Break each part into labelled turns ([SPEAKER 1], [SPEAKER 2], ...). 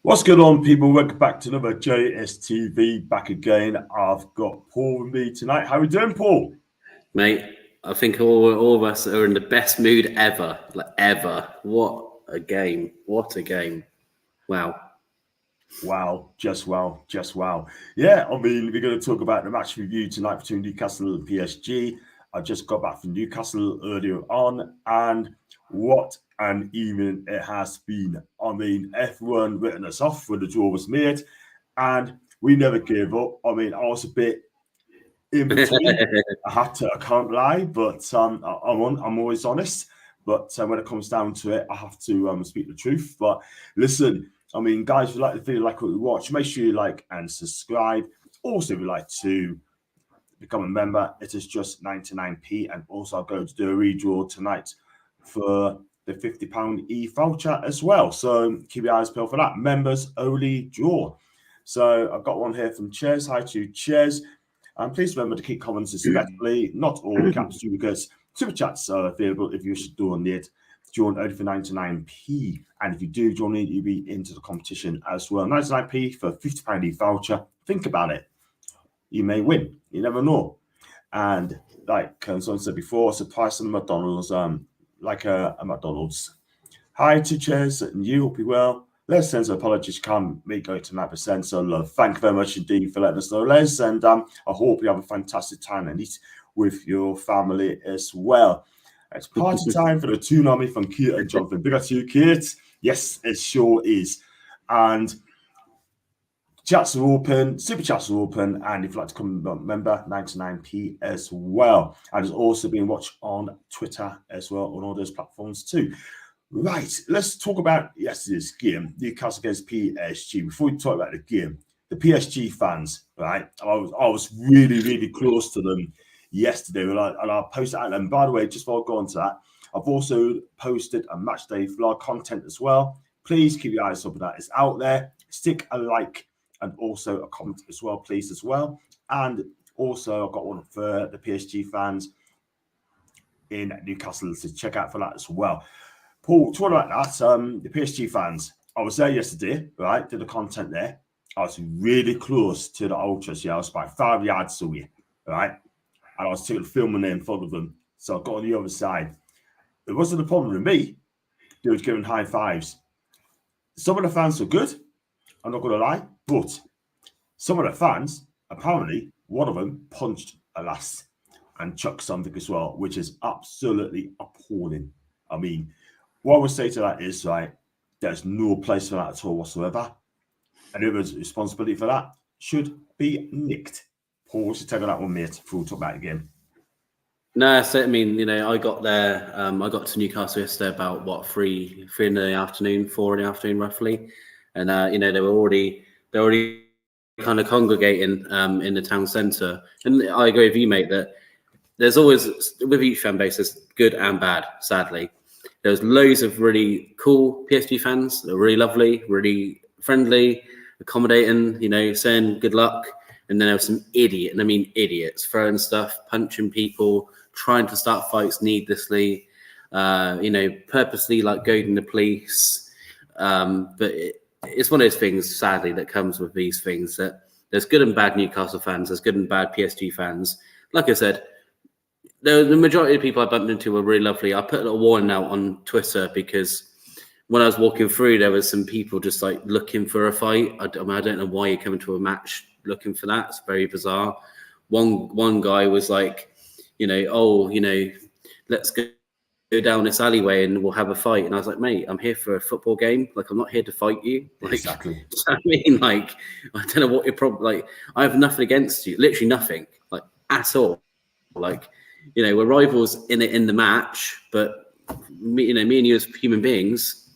[SPEAKER 1] What's going on, people? Welcome back to another JSTV. Back again. I've got Paul with me tonight. How are we doing, Paul?
[SPEAKER 2] Mate, I think all of us are in the best mood ever. Like, ever. What a game. What a game. Wow.
[SPEAKER 1] Wow, just wow, just wow. Yeah, I mean, we're going to talk about the match review tonight between Newcastle and PSG. I just got back from Newcastle earlier on, and what an evening it has been. I mean, everyone written us off when the draw was made, and we never gave up. I mean, I was a bit in between. I can't lie, but I'm always honest. But when it comes down to it, I have to speak the truth. But listen, I mean, guys, if you like the video, like what we watch, make sure you like and subscribe. Also, if you like to become a member, it is just 99p. And also, I'm going to do a redraw tonight for the £50 e-voucher as well. So keep your eyes peeled for that. Members only draw. So I've got one here from Ches. Hi to Ches. And please remember to keep comments respectfully, not all caps because super chats are available if you should donate. Join only for 99p. And if you do join it, you'll be into the competition as well. 99p for £50 e-voucher. Think about it. You may win. You never know. And like someone said before, it's a price on McDonald's, like a McDonald's. Hi to Ches, and you hope you well. Les sends apologies, can't make go to 9%. So, love, thank you very much indeed for letting us know, Les. And I hope you have a fantastic time and eat with your family as well. It's party time for the tsunami from Kate and Jonathan. Big up to you, Kate. Yes, it sure is. And chats are open, super chats are open, and if you'd like to come member, 99p as well. And it's also being watched on Twitter as well, on all those platforms too. Right, let's talk about yesterday's game, Newcastle against PSG. Before we talk about the game, the PSG fans, right? I was really close to them yesterday, and I posted out. And by the way, just before I go on to that, I've also posted a match day vlog content as well. Please keep your eyes open. That it's out there. Stick a like and also a comment as well, please, as well. And also, I've got one for the PSG fans in Newcastle to check out for that as well. Paul, talking about that, the PSG fans, I was there yesterday, right? Did the content there. I was really close to the ultras. Yeah, I was about 5 yards away, right? And I was taking filming there in front of them. So I got on the other side. It wasn't a problem with me. They were giving high fives. Some of the fans were good. I'm not going to lie. But some of the fans, apparently, one of them punched a lass and chucked something as well, which is absolutely appalling. I mean, what I would say to that is, right, there's no place for that at all whatsoever. And whoever's responsibility for that should be nicked. Paul, what's your take on that one, mate, before we talk about it again?
[SPEAKER 2] No, so I mean, I got there. I got to Newcastle yesterday about 3 in the afternoon, 4 in the afternoon, roughly, and they were already kind of congregating in the town centre. And I agree with you, mate, that there's always with each fan base, there's good and bad. Sadly, there's loads of really cool PSG fans. They're really lovely, really friendly, accommodating. Saying good luck. And then there was some and I mean idiots, throwing stuff, punching people, trying to start fights needlessly, purposely like goading the police. But it's one of those things, sadly, that comes with these things, that there's good and bad Newcastle fans, there's good and bad PSG fans. Like I said, the majority of people I bumped into were really lovely. I put a warning out on Twitter because when I was walking through, there was some people just like looking for a fight. I don't know why you're coming to a match looking for that. It's very bizarre. One guy was like, let's go down this alleyway and we'll have a fight. And I was like, mate, I'm here for a football game. Like, I'm not here to fight you. Like,
[SPEAKER 1] exactly.
[SPEAKER 2] I mean, like, I don't know what your problem. Like, I have nothing against you. Literally nothing. Like, at all. Like, we're rivals in the match, but me and you as human beings,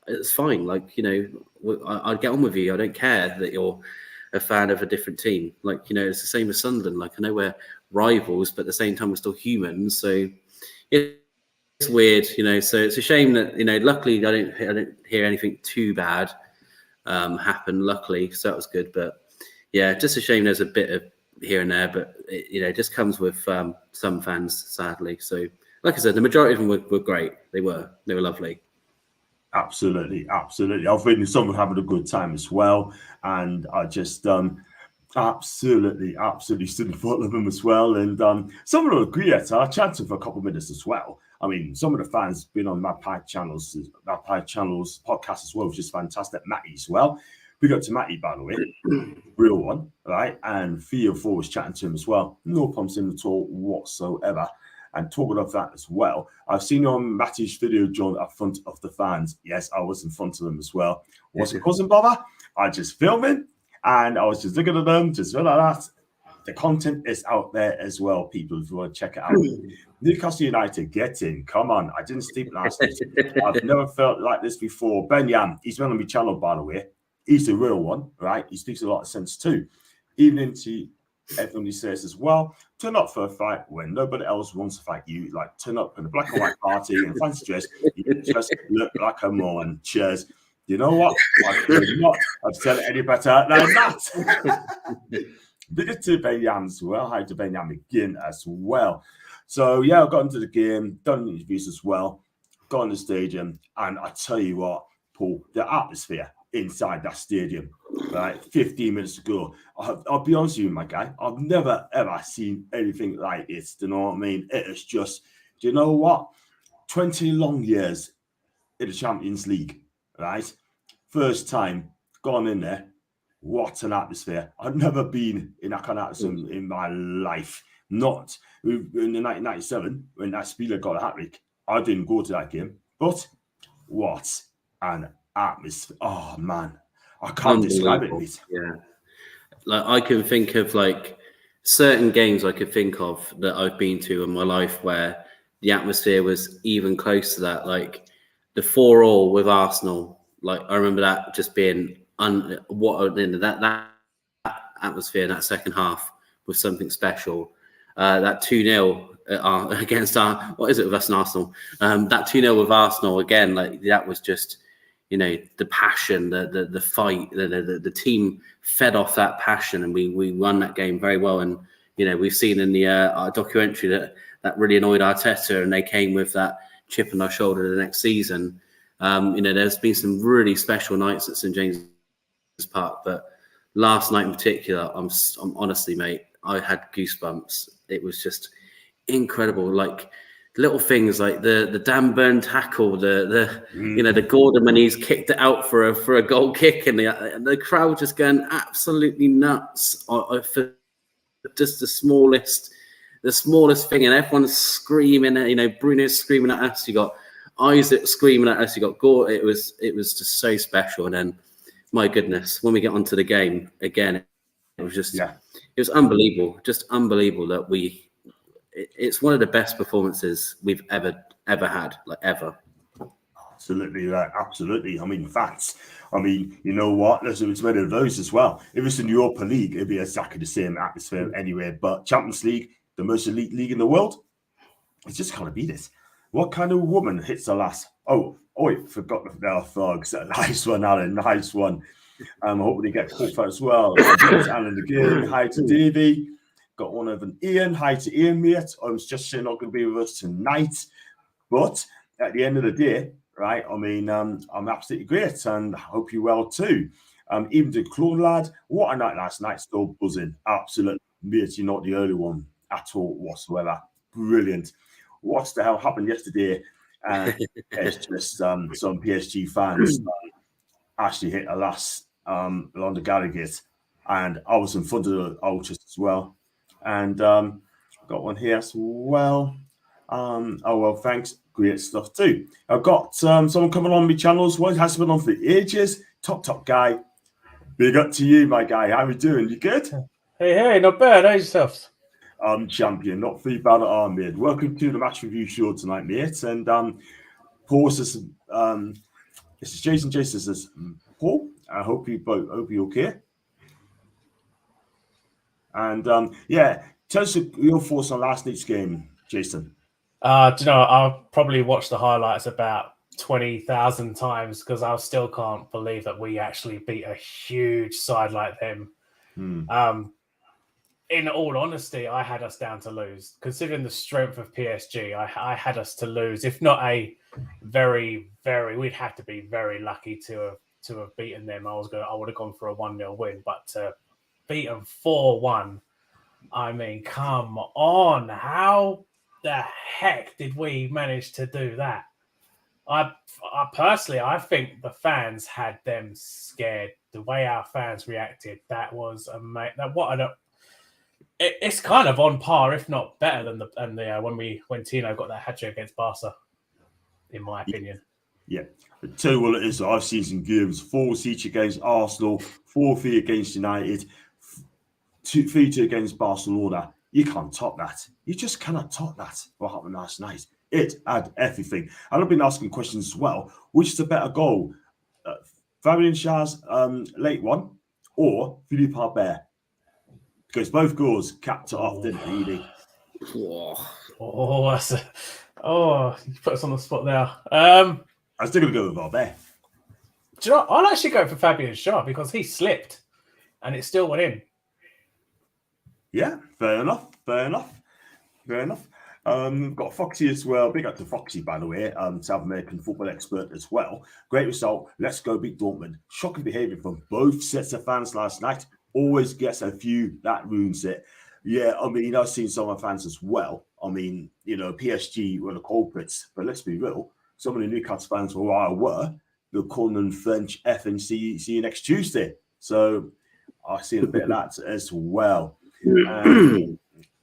[SPEAKER 2] it's fine. Like, I'd get on with you. I don't care that you're a fan of a different team. Like, it's the same as Sunderland. Like, I know we're rivals, but at the same time, we're still humans. So it's weird, So it's a shame that, luckily I don't hear anything too bad happen. Luckily, so that was good. But yeah, just a shame. There's a bit of here and there, but it just comes with some fans, sadly. So, like I said, the majority of them were great. They were lovely.
[SPEAKER 1] Absolutely, absolutely. I think someone having a good time as well, and I just absolutely, absolutely stood in front of them as well. And some of them agree. I chatted for a couple of minutes as well. I mean, some of the fans been on Magpie Channels podcast as well, which is fantastic. Matty as well. We got to Matty, by the way, real one, right? And 3 or 4 was chatting to him as well. No problems in at all whatsoever. And talking of that as well, I've seen on Matty's video, John, up front of the fans. Yes, I was in front of them as well. Wasn't causing bother. I just filming and I was just looking at them, just like that. The content is out there as well, people, if you want to check it out. Newcastle United, get in. Come on. I didn't sleep last night. I've never felt like this before. Ben Yam, he's been on my channel, by the way. He's the real one, right? He speaks a lot of sense too. Even into everyone he says as well, turn up for a fight when nobody else wants to fight you. Like, turn up in a black and white party and fancy dress. You just look like a moron. Cheers. You know what? I could not have said it any better than that. Big to Ben Yam as well. Hi to Ben Yam again as well. So, yeah, I got into the game, done interviews as well, got in the stadium, and I tell you what, Paul, the atmosphere inside that stadium, right? 15 minutes ago. I'll be honest with you, my guy. I've never, ever seen anything like this. Do you know what I mean? It is just, do you know what? 20 long years in the Champions League, right? First time gone in there. What an atmosphere. I've never been in that kind of atmosphere in my life. Not in the 1997 when that Spieler got a hat-trick. I didn't go to that game. But what an atmosphere. Oh, man. I can't describe it, mate.
[SPEAKER 2] Yeah. Like, I can think of, like, certain games I could think of that I've been to in my life where the atmosphere was even close to that. Like, the 4-4 with Arsenal. Like, I remember that just being that atmosphere in that second half was something special. That 2-0 against what is it with us and Arsenal? That 2-0 with Arsenal again, like that was just, you know, the passion, the fight, the team fed off that passion, and we won that game very well. And you know, we've seen in the our documentary that really annoyed Arteta, and they came with that chip on our shoulder the next season. You know, there's been some really special nights at St James's Park, but last night in particular, I'm honestly, mate, I had goosebumps. It was just incredible. Like little things like the Dan Burn tackle, you know, the Gordon when he's kicked it out for a goal kick, and the crowd just going absolutely nuts for just the smallest thing, and everyone's screaming. You know, Bruno's screaming at us. You got Isaac screaming at us. You got Gore. It was just so special. And then, my goodness, when we get onto the game again, it was just it was unbelievable. Just unbelievable that it's one of the best performances we've ever had, like ever.
[SPEAKER 1] Absolutely, right. Absolutely. I mean, facts. I mean, you know what? There's many of those as well. If it's in the Europa League, it'd be exactly the same atmosphere anywhere. But Champions League, the most elite league in the world, it's just can't be this. What kind of woman hits the last? Oh, wait, forgot the thugs. Nice one, Alan. Nice one. Hopefully get caught for as well. Alan again. Hi to Davey. Got one of an Ian. Hi to Ian, mate. I was just saying not going to be with us tonight. But at the end of the day, right, I mean, I'm absolutely great, and I hope you're well too. Even to Clone Lad, what a night last night, still buzzing. Absolutely, mate, you're not the early one at all whatsoever. Brilliant. What the hell happened yesterday? It's just some PSG fans actually hit a last along the Garrigate, and I was in front of the ultras as well. And got one here as well. Oh, well, thanks. Great stuff too. I've got someone coming on my channel as well. It has been on for ages. Top guy. Big up to you, my guy. How are you doing? You good?
[SPEAKER 3] Hey, not bad. How's yourself?
[SPEAKER 1] Champion, not too bad at all, mate. Welcome to the match review show tonight, mate. And Paul says, this is Jason. Jason says, Paul, I hope you're okay. And yeah, tell us your thoughts on last night's game, Jason.
[SPEAKER 3] Do you know, I've probably watched the highlights about 20,000 times because I still can't believe that we actually beat a huge side like them. in all honesty, I had us down to lose. Considering the strength of PSG, I had us to lose. If not a very, very, we'd have to be very lucky to have beaten them. I would have gone for a 1-0 win, but to beat them 4-1, I mean, come on. How the heck did we manage to do that? I personally, I think the fans had them scared. The way our fans reacted, that was amazing. It's kind of on par, if not better than when Tino got that hat trick against Barca, in my opinion.
[SPEAKER 1] Yeah. I tell you what it is, I've seen some games, 4 each against Arsenal, 4-3 against United, 3-2 against Barcelona. You can't top that. You just cannot top that. What happened last night? It had everything. And I've been asking questions as well. Which is a better goal? Fabian Schär's late one or Philippe Albert? Because both goals capped it off, didn't they?
[SPEAKER 3] You put us on the spot there.
[SPEAKER 1] I'm still going to go with Albert.
[SPEAKER 3] Do you know, I'll actually go for Fabian Schär because he slipped and it still went in.
[SPEAKER 1] Yeah, fair enough. Got Foxy as well. Big up to Foxy, by the way, South American football expert as well. Great result. Let's go beat Dortmund. Shocking behaviour from both sets of fans last night. Always gets a few that ruins it. Yeah, I mean, I've seen some of my fans as well. I mean, PSG were the culprits, but let's be real. Some of the Newcastle fans were they're calling them French F and see you next Tuesday. So I've seen a bit of that as well.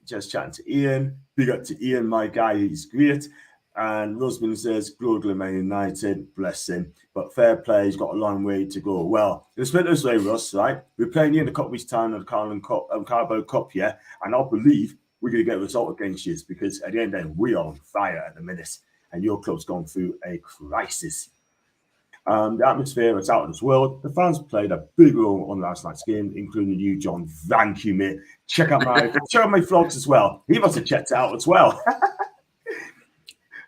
[SPEAKER 1] Just chatting to Ian. Big up to Ian, my guy. He's great. And Rosamund says, Glory Man United, bless him. But fair play, he's got a long way to go. Well, let's put it this way, Russ, right? We're playing you in the Cup week's time of the Carabao Cup, yeah? And I believe we're going to get a result against you because at the end of the day, we are on fire at the minute. And your club's gone through a crisis. The atmosphere is out of this world. The fans played a big role on last night's game, including you, John. Thank you, mate. Check out my vlogs as well. He must have checked it out as well.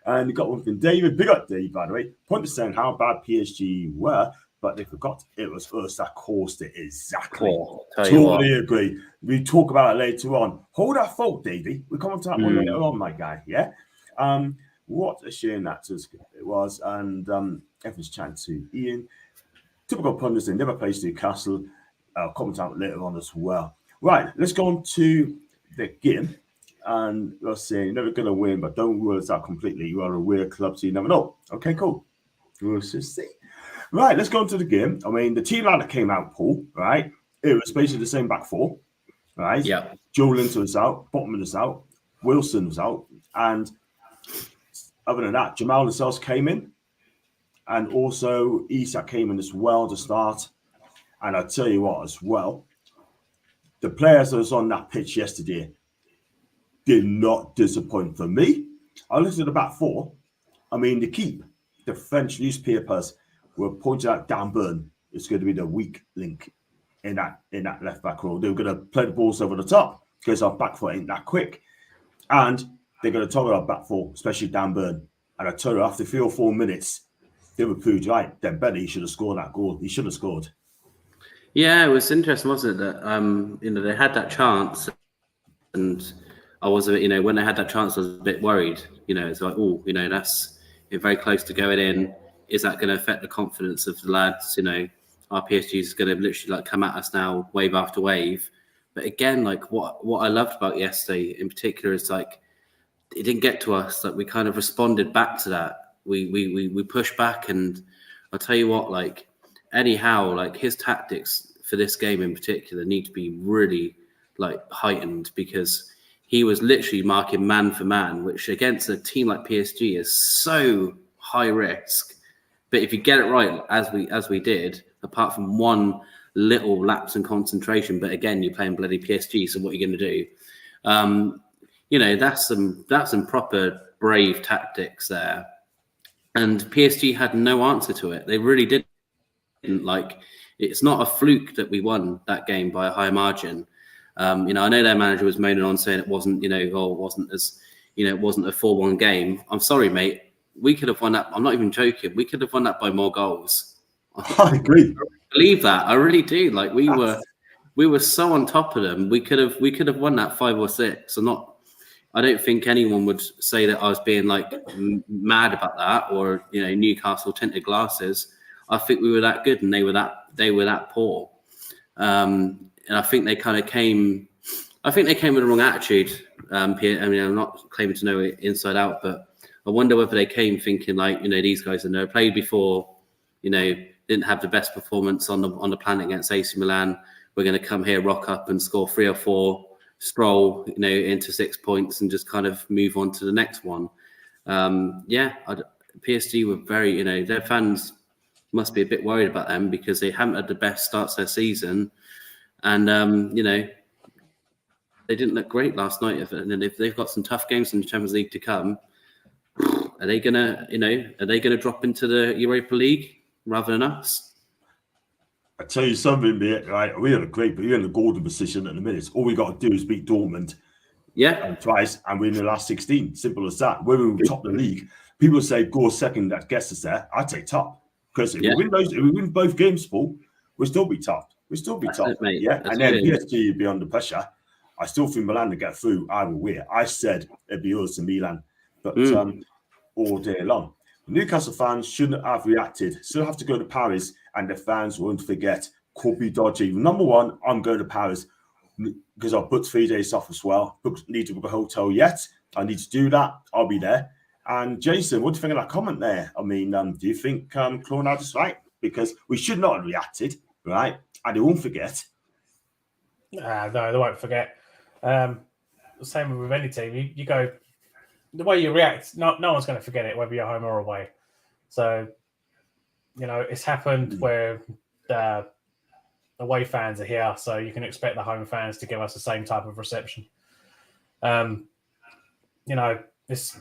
[SPEAKER 1] And you got one from David. Big up, Dave, by the way. Point to saying how bad PSG were, but they forgot it was us that caused it. Exactly. Totally agree. We talk about it later on. Hold that thought, Davey. We'll come on to that one later on, my guy. Yeah. What a shame that it was. And everyone's chatting to Ian. Typical pundits, they never play Newcastle. I'll comment out later on as well. Right, let's go on to the game. And let's say you're never going to win, but don't rule us out completely. You are a weird club, so you never know. Okay, cool. We'll just see. Right, let's go into the game. I mean, the team that came out, Paul, right? It was basically the same back four, right?
[SPEAKER 2] Yeah.
[SPEAKER 1] Joe Linton was out, Botman was out, Wilson was out, and other than that, Jamal Lascelles came in, and also Isak came in as well to start. And I'll tell you what, as well, the players that was on that pitch yesterday did not disappoint for me. I looked at the back four. I mean, the French newspapers were pointing out Dan Burn is going to be the weak link in that left back row. They were going to play the balls over the top because our back four ain't that quick. And they're going to target our back four, especially Dan Burn. And I told you, after 3 or 4 minutes, they were proved right. Then Benny should have scored that goal. He should have scored.
[SPEAKER 2] Yeah, it was interesting, wasn't it? That they had that chance, and I was, when they had that chance, I was a bit worried. It's like, that's very close to going in. Is that going to affect the confidence of the lads? Our PSG is going to literally come at us now, wave after wave. But again, what I loved about yesterday in particular is it didn't get to us. We kind of responded back to that. We pushed back, and I'll tell you what, anyhow, his tactics for this game in particular need to be really heightened, because he was literally marking man for man, which against a team like PSG is so high risk. But if you get it right, as we did, apart from one little lapse in concentration, but again, you're playing bloody PSG, so what are you going to do? That's some proper brave tactics there. And PSG had no answer to it. They really didn't. It's not a fluke that we won that game by a high margin. I know their manager was moaning on saying it wasn't, it wasn't it wasn't a 4-1 game. I'm sorry, mate. We could have won that. I'm not even joking. We could have won that by more goals.
[SPEAKER 1] I agree.
[SPEAKER 2] I believe that. I really do. we were so on top of them. We could have won that 5 or 6. I don't think anyone would say that I was being like mad about that, or Newcastle tinted glasses. I think we were that good, and they were that poor. And I think they kind of came. I think they came with the wrong attitude. I mean, I'm not claiming to know it inside out, but I wonder whether they came thinking like, these guys have never played before, didn't have the best performance on the planet against AC Milan. We're going to come here, rock up, and score 3 or 4, stroll, into 6 points, and just kind of move on to the next one. PSG were very, their fans must be a bit worried about them because they haven't had the best starts their season, and they didn't look great last night. And if they've got some tough games in the Champions League to come, are they gonna drop into the Europa League rather than us?
[SPEAKER 1] I tell you something, mate. Right, we're in the golden position at the minute. All we got to do is beat Dortmund, twice, and we're in the last 16. Simple as that. We're in top of the league. People say go second. That gets us there. I take top because if we win both games, Paul, we'll still be top. We'll still be top.
[SPEAKER 2] Mate.
[SPEAKER 1] Yeah, and then PSG will be under pressure. I still think Milan to get through either way. I said it'd be us and Milan, but all day long. Newcastle fans shouldn't have reacted. Still have to go to Paris, and the fans won't forget. Could be dodgy. Number one, I'm going to Paris because I've booked 3 days off as well. Need to book a hotel yet. I need to do that. I'll be there. And Jason, what do you think of that comment there? I mean, do you think Clonard is right? Because we should not have reacted, right? And they won't forget.
[SPEAKER 3] No, they won't forget. Same with any team. You go the way you react. No one's going to forget it, whether you're home or away. So, it's happened where the away fans are here, so you can expect the home fans to give us the same type of reception. It's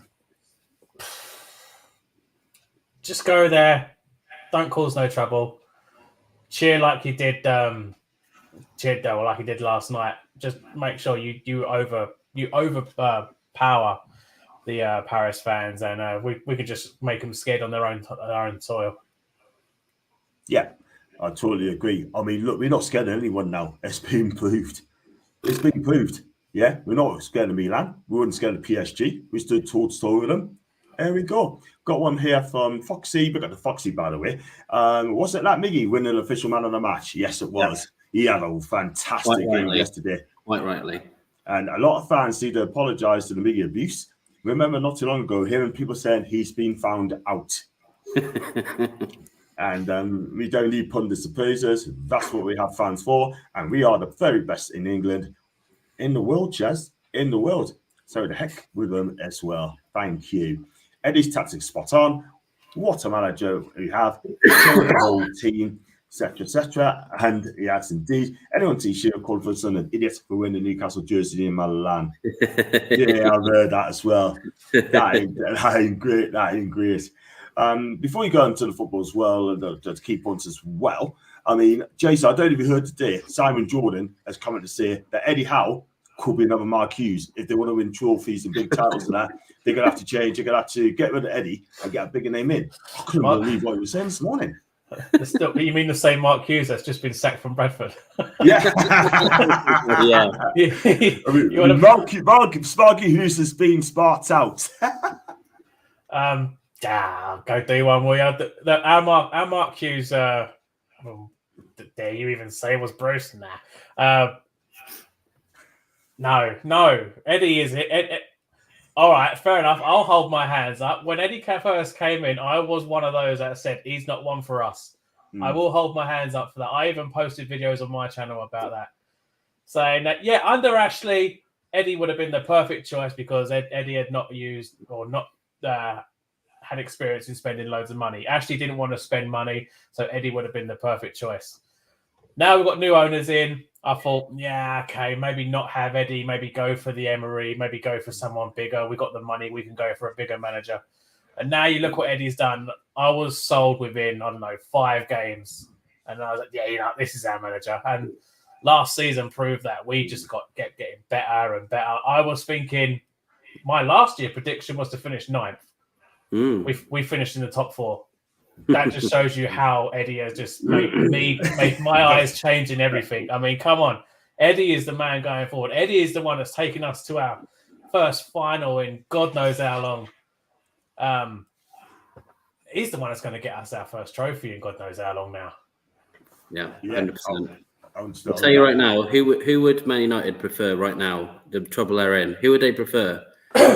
[SPEAKER 3] just go there, don't cause no trouble, cheer like you did. Like you did last night. Just make sure you overpower the Paris fans, and we could just make them scared on their own soil.
[SPEAKER 1] Yeah, I totally agree. I mean, look, we're not scared of anyone now. It's been proved. Yeah, we're not scared of Milan. We weren't scared of PSG. We stood toe-to-toe with them. There we go. Got one here from Foxy. We got the Foxy, by the way. Was it that Miggy winning official man of the match? Yes, it was. Yeah. He had a fantastic game yesterday.
[SPEAKER 2] Quite rightly.
[SPEAKER 1] And a lot of fans need to apologise to the Miggy abuse. Remember not too long ago, hearing people saying he's been found out. And we don't need pundits and praisers. That's what we have fans for. And we are the very best in England, in the world, Chaz, in the world. So the heck with them as well. Thank you. Eddie's tactics spot on. What a manager we have. The whole team, etc. And he adds indeed, anyone see Shearer called for son an idiot for winning the Newcastle jersey in Milan. Yeah, I've heard that as well. That ain't great. That ain't great. Before we go into the football as well, and the key points as well, I mean, Jason, I don't know if you heard today, Simon Jordan has come to say that Eddie Howe could be another Mark Hughes. If they want to win trophies and big titles and that, they're going to have to change. They're going to have to get rid of Eddie and get a bigger name in. I couldn't believe what he was saying this morning.
[SPEAKER 3] You mean the same Mark Hughes that's just been sacked from Bradford?
[SPEAKER 1] Yeah.
[SPEAKER 2] Yeah.
[SPEAKER 1] I mean, Sparky Hughes has been sparked out.
[SPEAKER 3] Go do one, will you? Our Mark Hughes, dare you even say was Bruce? Nah. No. Eddie is it. All right, fair enough. I'll hold my hands up. When Eddie first came in, I was one of those that said he's not one for us. I will hold my hands up for that. I even posted videos on my channel about that, saying that under Ashley, Eddie would have been the perfect choice because Eddie had not used or not had experience in spending loads of money. Ashley didn't want to spend money, so Eddie would have been the perfect choice. Now we've got new owners in. I thought, okay, maybe not have Eddie, maybe go for the Emery, maybe go for someone bigger. We got the money, we can go for a bigger manager. And now you look what Eddie's done. I was sold within, 5 games. And I was like, this is our manager. And last season proved that. We just getting better and better. I was thinking, my last year prediction was to finish 9th. We finished in the top 4. That just shows you how Eddie has just made my eyes change in everything. I mean, come on. Eddie is the man going forward. Eddie is the one that's taken us to our first final in God knows how long. He's the one that's going to get us our first trophy in God knows how long now.
[SPEAKER 2] Yeah, 100%. I'll
[SPEAKER 1] I'll
[SPEAKER 2] tell you right now, who would Man United prefer right now, the trouble they're in? Who would they prefer?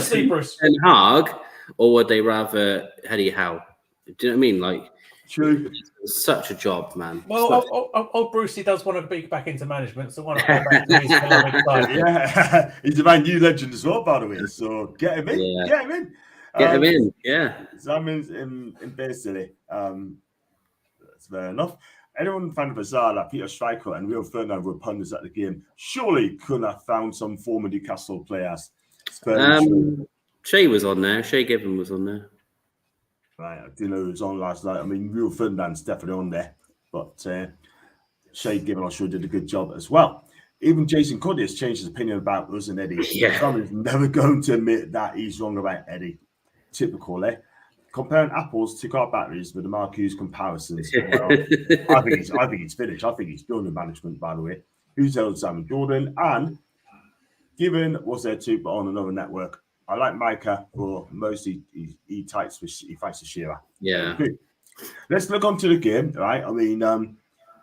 [SPEAKER 3] Sleepers.
[SPEAKER 2] Ten Hag, or would they rather Eddie Howe? Do you know what I mean? Like,
[SPEAKER 1] true.
[SPEAKER 2] It's such a job, man.
[SPEAKER 3] Well, old Brucey does want to be back into management, so why not go back to his beloved side?
[SPEAKER 1] Yeah, he's a Man U legend as well, by the way. So get him in.
[SPEAKER 2] Yeah.
[SPEAKER 1] Get him in.
[SPEAKER 2] Get him in. Yeah.
[SPEAKER 1] Zamin's in basically. That's fair enough. Anyone fan of Bazaar, like Peter Stryker and Rio Ferdinand were pundits at the game, surely couldn't have found some former Newcastle players.
[SPEAKER 2] Shea was on there. Shea Given was on there.
[SPEAKER 1] Right, I didn't know who was on last night. I mean, Rio Ferdinand's definitely on there, but Shea Given, I'm sure, did a good job as well. Even Jason Cuddy has changed his opinion about us and Eddie.
[SPEAKER 2] Yeah.
[SPEAKER 1] Someone's never going to admit that he's wrong about Eddie. Typical, eh? Comparing apples to car batteries with the Marcus comparisons. Well, I think it's finished. I think he's building management, by the way. Who's held Simon Jordan? And Given was there too, but on another network. I like Micah, but mostly he fights for Shearer.
[SPEAKER 2] Yeah.
[SPEAKER 1] Okay. Let's look onto the game, right? I mean,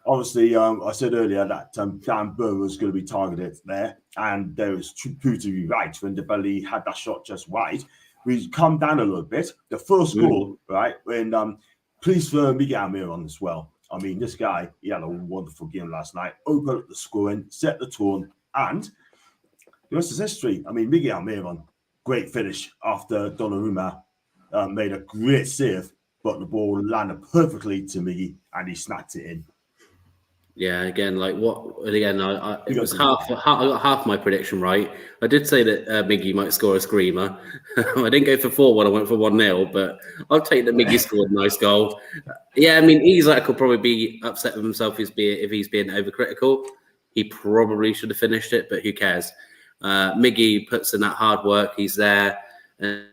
[SPEAKER 1] obviously, I said earlier that Dan Burn was going to be targeted there, and there was true to be right when DeBelly had that shot just wide. We come down a little bit. The first goal, right, when please for Miguel Almiron as well. I mean, this guy, he had a wonderful game last night. Opened up the scoring, set the tone, and the rest is history. I mean, Miguel Almiron, great finish after Donnarumma made a great save, but the ball landed perfectly to Miggy, and he snapped it in.
[SPEAKER 2] Yeah, again, like what? Again, it was I got half my prediction right. I did say that Miggy might score a screamer. I didn't go for 4-1. I went for 1-0, but I'll take that Miggy scored a nice goal. Yeah, I mean, Isak could probably be upset with himself if he's being overcritical. He probably should have finished it, but who cares? Miggy puts in that hard work. He's there, and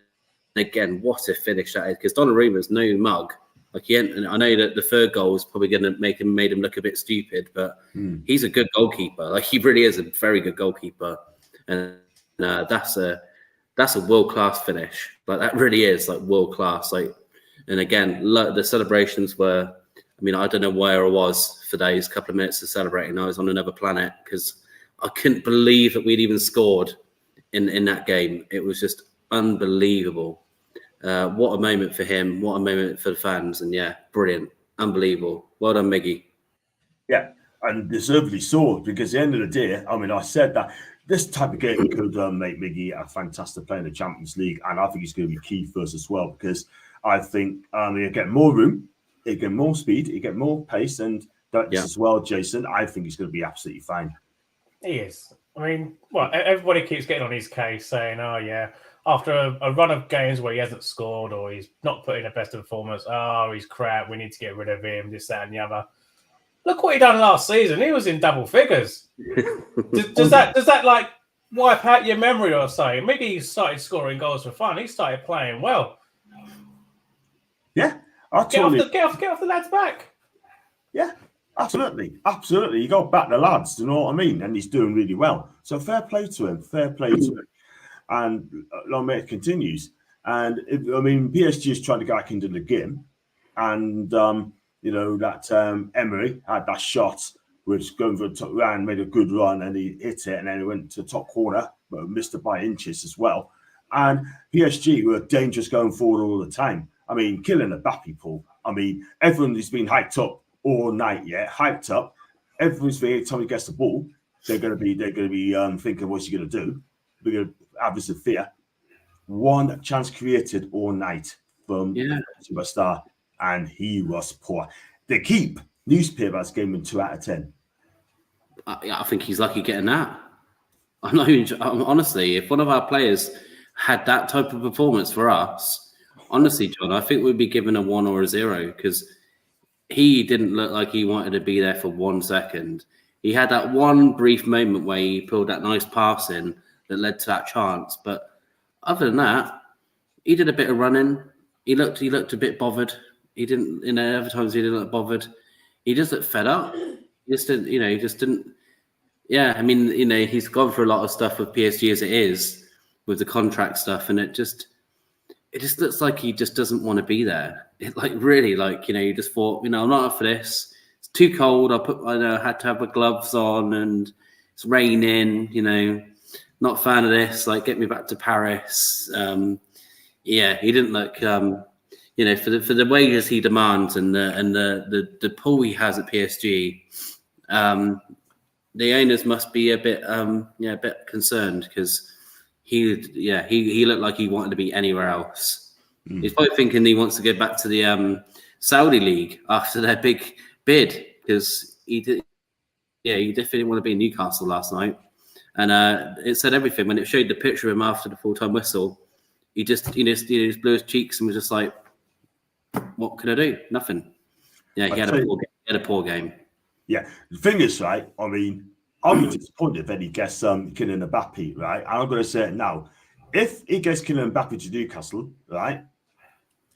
[SPEAKER 2] again, what a finish that is! Because Donnarumma's no mug. Like I know that the third goal was probably going to made him look a bit stupid, but he's a good goalkeeper. Like he really is a very good goalkeeper, and that's a world class finish. Like that really is like world class. Like, and again, the celebrations were. I mean, I don't know where I was for those couple of minutes of celebrating. I was on another planet because I couldn't believe that we'd even scored in that game. It was just unbelievable. What a moment for him. What a moment for the fans. And yeah, brilliant. Unbelievable. Well done, Miggy.
[SPEAKER 1] Yeah, and deservedly so, because at the end of the day, I mean, I said that this type of game could make Miggy a fantastic player in the Champions League, and I think he's going to be key for us as well, because I think he'll get more room, he'll get more speed, he'll get more pace, and that's as well, Jason. I think he's going to be absolutely fine.
[SPEAKER 3] He is. I mean, well, everybody keeps getting on his case saying, oh, yeah, after a run of games where he hasn't scored or he's not putting the best performance, oh, he's crap, we need to get rid of him, this, that, and the other. Look what he done last season. He was in double figures. does that like wipe out your memory or something? Maybe he started scoring goals for fun. He started playing well.
[SPEAKER 1] Yeah,
[SPEAKER 3] get off the lad's back.
[SPEAKER 1] Yeah, absolutely. You got to back the lads, you know what I mean? And he's doing really well. So fair play to him. And long may it continues. And PSG is trying to get back into the game, and Emery had that shot, which going for the top round, made a good run, and he hit it, and then he went to the top corner, but missed it by inches as well. And PSG were dangerous going forward all the time. I mean, killing the Mbappe pool. I mean, everyone has been hyped up all night. Yeah, hyped up. Everyone's every time he gets the ball, they're going to be thinking, what's he going to do? They're going to have this fear. One chance created all night from Superstar, and he was poor. The Keep newspapers gave him 2 out of 10.
[SPEAKER 2] I think he's lucky getting that. Honestly, if one of our players had that type of performance for us, honestly, John, I think we'd be given a 1 or a 0, because he didn't look like he wanted to be there for 1 second. He had that one brief moment where he pulled that nice pass in that led to that chance, but other than that, he did a bit of running. He looked a bit bothered. He didn't, other times he didn't look bothered. He just looked fed up. He just didn't, Yeah, I mean, you know, he's gone through a lot of stuff with PSG as it is, with the contract stuff, and it just looks like he just doesn't want to be there. It, like, really, like, you know, you just thought, you know, I'm not up for this. It's too cold. I had to have my gloves on, and it's raining. You know, not a fan of this. Like, get me back to Paris. Yeah, he didn't look. You know, for the wages he demands and the pull he has at PSG, the owners must be a bit concerned, because he looked like he wanted to be anywhere else. He's probably thinking he wants to go back to the Saudi League after their big bid, because he definitely didn't want to be in Newcastle last night. And it said everything when it showed the picture of him after the full-time whistle. He just, you know, he blew his cheeks and was just like, "What can I do? Nothing." Yeah, he had a poor game.
[SPEAKER 1] Yeah, the thing is, right, I mean, I'm disappointed if he gets Kylian Mbappe, right? I'm going to say it now. If he gets Kylian Mbappe to Newcastle, right,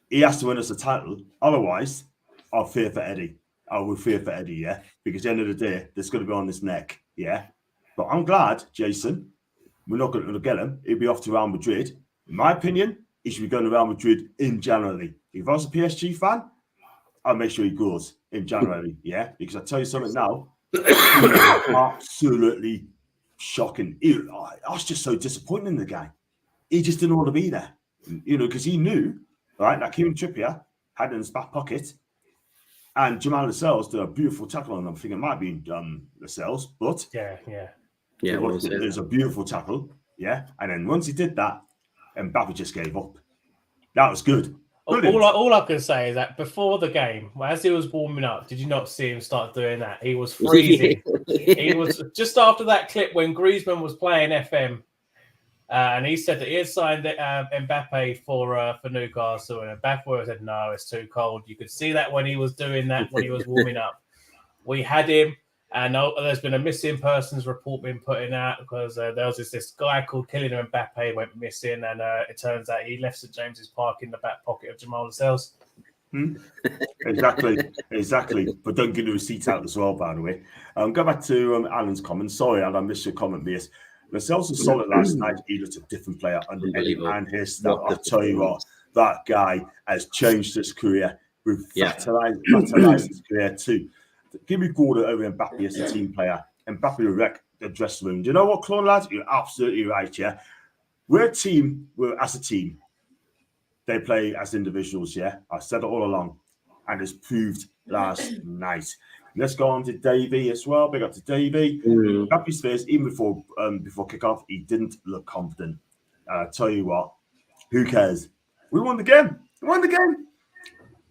[SPEAKER 1] he has to win us a title. Otherwise, I'll fear for Eddie. I will fear for Eddie, yeah? Because at the end of the day, there's going to be on his neck, yeah? But I'm glad, Jason, we're not going to get him. He'll be off to Real Madrid. In my opinion, he should be going to Real Madrid in January. If I was a PSG fan, I'll make sure he goes in January, yeah? Because I tell you something now, absolutely shocking. I was just so disappointed in the guy. He just didn't want to be there, you know, because he knew, right, that Kieran Trippier had in his back pocket, and Jamal Lascelles did a beautiful tackle on him. I think it might be Lascelles, but it was a beautiful tackle, yeah. And then once he did that, Mbappe just gave up. That was good.
[SPEAKER 3] All I can say is that before the game, as he was warming up, did you not see him start doing that? He was freezing. He was just after that clip when Griezmann was playing FM, and he said that he had signed Mbappe for Newcastle, and Mbappe said, "No, it's too cold." You could see that when he was doing that, when he was warming up. We had him, and there's been a missing persons report being put in out because there was this guy called Kylian Mbappe went missing, and it turns out he left St James's Park in the back pocket of Jamal Lascelles.
[SPEAKER 1] Exactly. But don't give the receipts out as well, by the way. Go back to Alan's comment. Sorry, Alan, I missed your comment, mate. Lascelles was solid last night. He looked a different player under Eddie and his stuff. I'll tell you what, that guy has changed his career. Revitalized his career too. Give me Gordon over Mbappe as a team player. Mbappe will wreck the dressing room. Do you know what, Clone lads? You're absolutely right, yeah? We're a team. We're as a team. They play as individuals, yeah? I said it all along. And it's proved last night. Let's go on to Davey as well. Big up to Davey. Mbappe's face, even before kickoff, he didn't look confident. I tell you what, who cares? We won the game.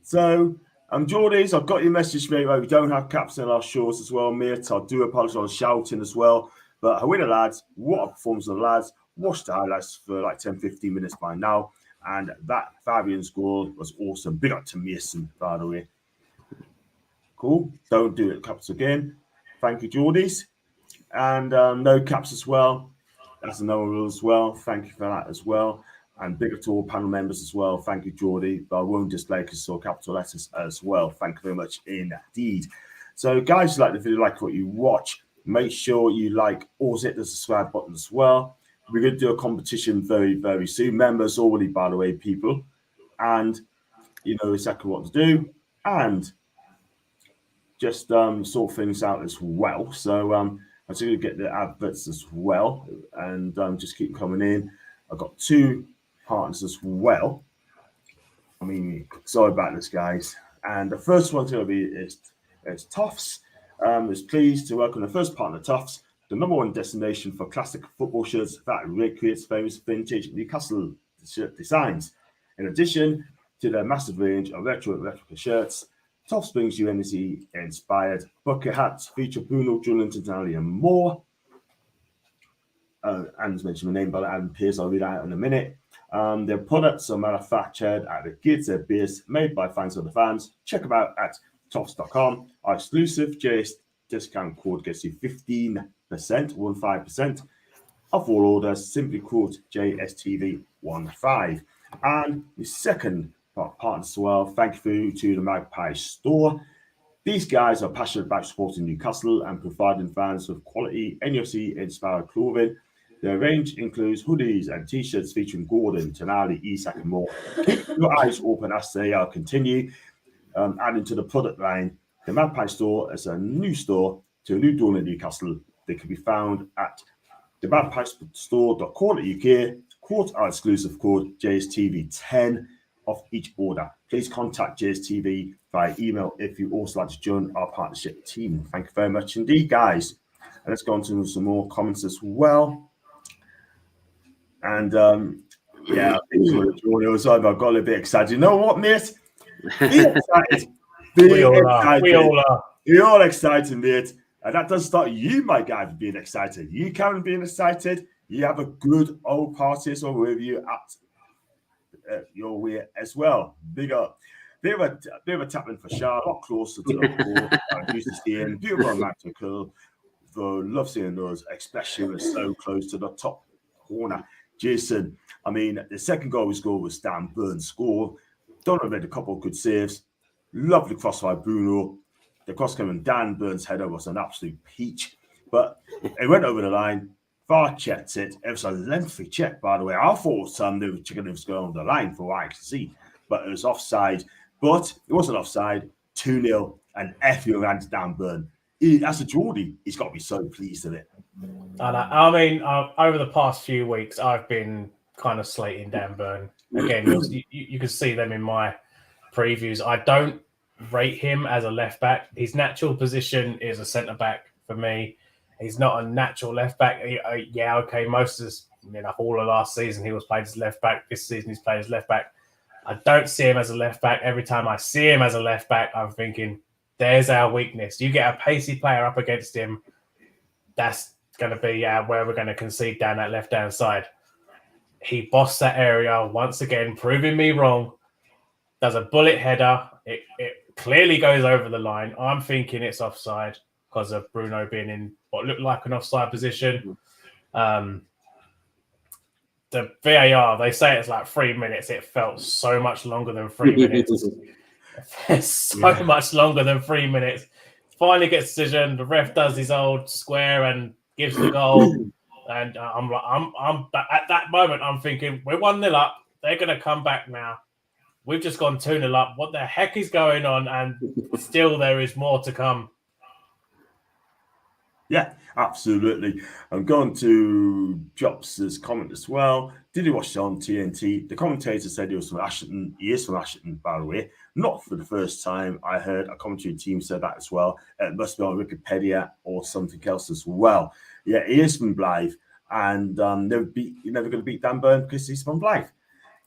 [SPEAKER 1] So, Geordies, I've got your message, mate. Right? We don't have caps in our shorts as well, mate. I do apologise on shouting as well. But I win the lads. What a performance of the lads. Watched the highlights for like 10, 15 minutes by now. And that Fabian score was awesome. Big up to Mason, by the way. Cool. Don't do it caps again. Thank you, Geordies. And no caps as well. That's another rule as well. Thank you for that as well. And big up to all panel members as well. Thank you, Geordie. But I won't display because it's all capital letters as well. Thank you very much indeed. So, guys, if you like the video, like what you watch, make sure you also hit the subscribe button as well. We're going to do a competition very, very soon. Members already, by the way, people. And you know exactly what to do. And just sort things out as well. So I'm going to get the adverts as well. And just keep coming in. I've got 2 partners as well. I mean, sorry about this, guys. And the first one's going to be is Tufts. Is pleased to welcome the first partner, Tufts, the #1 destination for classic football shirts that recreates famous vintage Newcastle shirt designs. In addition to their massive range of replica shirts, Tufts brings you NEC-inspired bucket hats, feature Bruno, Julian Tintelli, and more. Anne's mentioned my name, but Anne Pierce, I'll read that out in a minute. Their products are manufactured at the Kids at Base, made by fans of the fans. Check them out at tufts.com. Our exclusive JS discount code gets you 15% off all orders. Simply quote JSTV15. And the second partner as well, thank you to the Magpie store. These guys are passionate about supporting Newcastle and providing fans with quality NUFC-inspired clothing. Their range includes hoodies and t-shirts featuring Gordon, Tonali, Isak, and more. Keep your eyes open as they continue adding to the product line. The Magpie store is a new store to a new door in Newcastle. They can be found at themagpiestore.co.uk. Quote our exclusive code JSTV10 off each order. Please contact JSTV via email if you also like to join our partnership team. Thank you very much indeed, guys. And let's go on to some more comments as well. And yeah, I think I got a little bit excited. You know what, mate? Be excited.
[SPEAKER 3] We all are.
[SPEAKER 1] We're all excited, mate. And that does start you, my guy, for being excited. You, Karen, being excited. You have a good old party as well with you at your way as well. Big up. Bit of a tapping for Shah, a lot closer to the ball. I used to see him. Beautiful magical. For love seeing those, especially when so close to the top corner. Jason, I mean, the second goal we scored was Dan Burns' score. Donovan made a couple of good saves. Lovely cross by Bruno. The cross coming Dan Burns' header was an absolute peach. But it went over the line. VAR checked it. It was a lengthy check, by the way. I thought they were checking if it was going on the line for what I could see. But it was offside. But it wasn't offside. 2-0. And F you ran to Dan Burn. As a Geordie, he's got to be so pleased with it.
[SPEAKER 3] I mean, over the past few weeks, I've been kind of slating Dan Burn. Again, you can see them in my previews. I don't rate him as a left back. His natural position is a centre back for me. He's not a natural left back. Yeah, okay. Most of this, all of last season he was played as left back. This season he's played as left back. I don't see him as a left back. Every time I see him as a left back, I'm thinking, there's our weakness. You get a pacey player up against him, that's going to be where we're going to concede down that left-hand side. He bossed that area once again, proving me wrong. Does a bullet header. It clearly goes over the line. I'm thinking it's offside because of Bruno being in what looked like an offside position. The VAR, they say it's like 3 minutes. It felt so much longer than 3 minutes. Much longer than 3 minutes. Finally gets a decision. The ref does his old square and gives the goal. And I'm at that moment, I'm thinking, we're 1-0 up. They're going to come back now. We've just gone 2-0 up. What the heck is going on? And still there is more to come.
[SPEAKER 1] Yeah, absolutely. I'm going to Jobs' comment as well. Did he watch it on TNT? The commentator said he was from Ashton. He is from Ashton, by the way. Not for the first time. I heard a commentary team said that as well. It must be on Wikipedia or something else as well. Yeah, he is from Blythe. And you're never going to beat Dan Burn because he's from Blythe.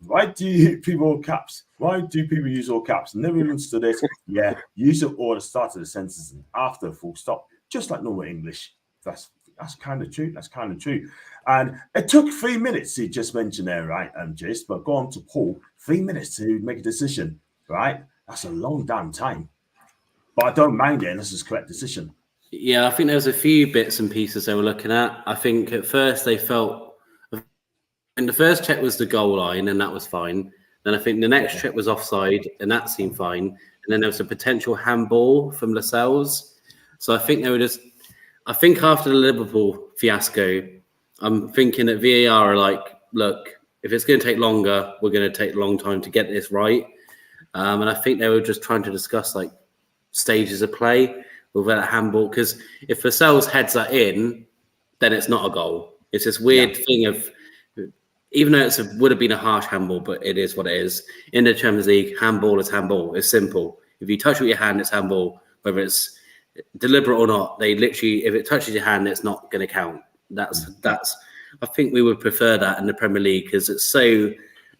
[SPEAKER 1] Why do people all caps? Why do people use all caps? Never understood it. Yeah, use it all at the start of the sentence and after full stop. Just like normal English. That's kind of true. That's kind of true. And it took 3 minutes, he just mentioned there, right, Jace? But go on to Paul, 3 minutes to make a decision, right? That's a long damn time. But I don't mind it unless it's the correct decision.
[SPEAKER 2] Yeah, I think there was a few bits and pieces they were looking at. I think at first they felt, and the first check was the goal line, and that was fine. Then I think the next check was offside, and that seemed fine. And then there was a potential handball from Lascelles. So I think they were just, I think after the Liverpool fiasco, I'm thinking that VAR are like, look, if it's going to take longer, we're going to take a long time to get this right. And I think they were just trying to discuss like stages of play with that handball. Because if Lascelles heads that in, then it's not a goal. It's this weird thing of, even though it would have been a harsh handball, but it is what it is. In the Champions League, handball is handball. It's simple. If you touch it with your hand, it's handball. Whether it's deliberate or not, they literally, if it touches your hand, it's not going to count. That's. I think we would prefer that in the Premier League because it's so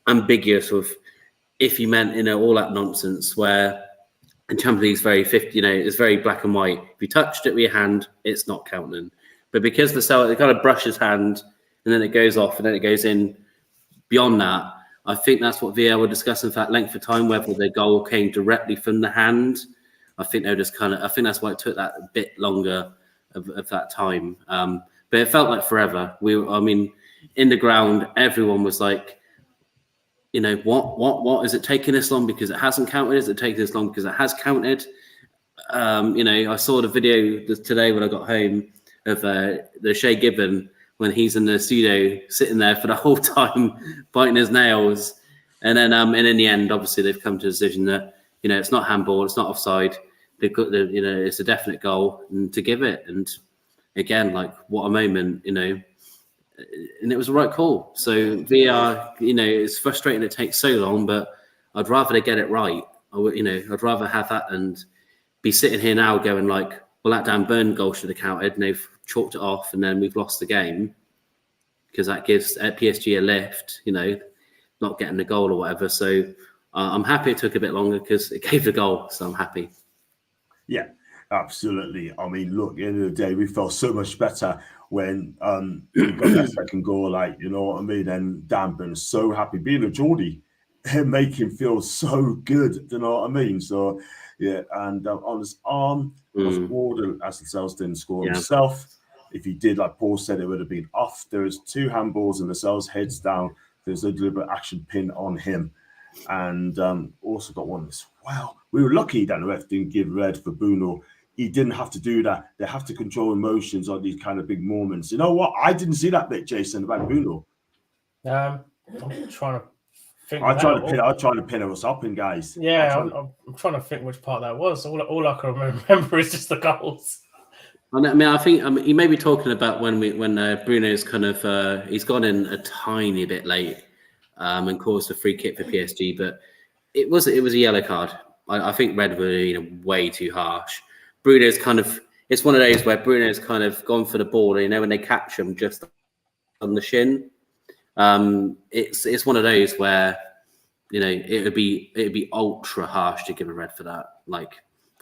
[SPEAKER 2] ambiguous with if you meant, all that nonsense where in Champions League is very 50, it's very black and white. If you touched it with your hand, it's not counting. But because the cell, it kind of brushes hand and then it goes off and then it goes in beyond that, I think that's what VAR were discussing for that length of time, whether the goal came directly from the hand. I think they're just I think that's why it took that a bit longer of that time. But it felt like forever. In the ground, everyone was like, what is it taking this long because it hasn't counted? Is it taking this long because it has counted? You know, I saw the video today when I got home of the Shea Gibbon when he's in the studio sitting there for the whole time biting his nails, and then in the end, obviously they've come to a decision that, you know, it's not handball, it's not offside. They've got you know, it's a definite goal, and to give it. And again, like, what a moment, you know. And it was the right call. So VAR, you know, it's frustrating it takes so long, but I'd rather they get it right. You know, I'd rather have that and be sitting here now going like, well, that Dan Burn goal should have counted, and they've chalked it off, and then we've lost the game, because that gives PSG a lift, you know, not getting the goal or whatever. So I'm happy it took a bit longer because it gave the goal. So I'm happy.
[SPEAKER 1] Yeah, absolutely. I mean, look, at the end of the day, we felt so much better when we got that second goal, like, you know what I mean? And Dan Burn is so happy being a Geordie, make him feel so good, you know what I mean? So, yeah, and on his arm, was ordered as Lascelles didn't score himself. If he did, like Paul said, it would have been off. There's 2 handballs and Lascelles heads down. There's a deliberate action pin on him. And also got one as well. We were lucky that the ref didn't give red for Bruno. He didn't have to do that. They have to control emotions on these kind of big moments. You know what? I didn't see that bit, Jason, about Bruno.
[SPEAKER 3] I'm trying to think.
[SPEAKER 1] I'm trying to pin us up, in guys.
[SPEAKER 3] Yeah, I'm trying to think which part that was. All I can remember is just the goals.
[SPEAKER 2] I mean, I think he may be talking about when Bruno's kind of he's gone in a tiny bit late and caused a free kick for PSG, but it was a yellow card. I think red would have been way too harsh. Bruno's kind of, it's one of those where Bruno's kind of gone for the ball, you know, when they catch him just on the shin. It's one of those where, you know, it would be ultra harsh to give a red for that. Like,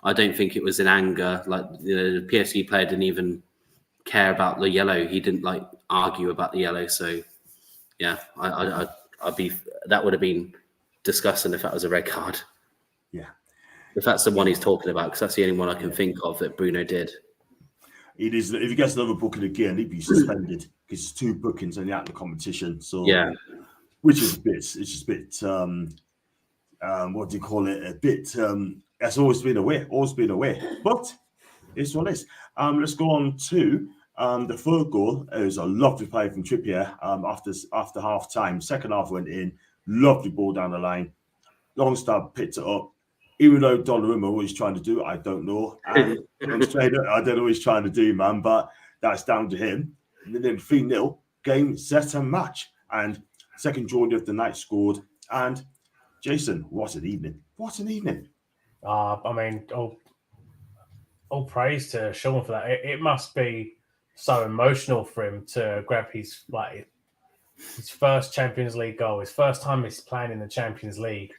[SPEAKER 2] I don't think it was in anger. Like, you know, the PSG player didn't even care about the yellow. He didn't like argue about the yellow. So yeah, I'd be, that would have been disgusting if that was a red card.
[SPEAKER 1] Yeah.
[SPEAKER 2] If that's the one he's talking about, because that's the only one I can think of that Bruno did.
[SPEAKER 1] It is. If he gets another booking again, he'd be suspended because it's 2 bookings in the active competition. So
[SPEAKER 2] yeah,
[SPEAKER 1] which is a bit. It's just a bit. What do you call it? A bit. It's always been away. But it's what it is. Let's go on to the third goal. It was a lovely play from Trippier. After half time, second half went in. Lovely ball down the line. Longstaff picked it up. Even though Donnarumma, what he's trying to do, I don't know. I don't know what he's trying to do, man, but that's down to him. And then 3-0, game, set, and match. And second Geordie of the night scored. And Jason, what an evening. What an evening.
[SPEAKER 3] I mean, all praise to Sean for that. It must be so emotional for him to grab his first Champions League goal, his first time he's playing in the Champions League.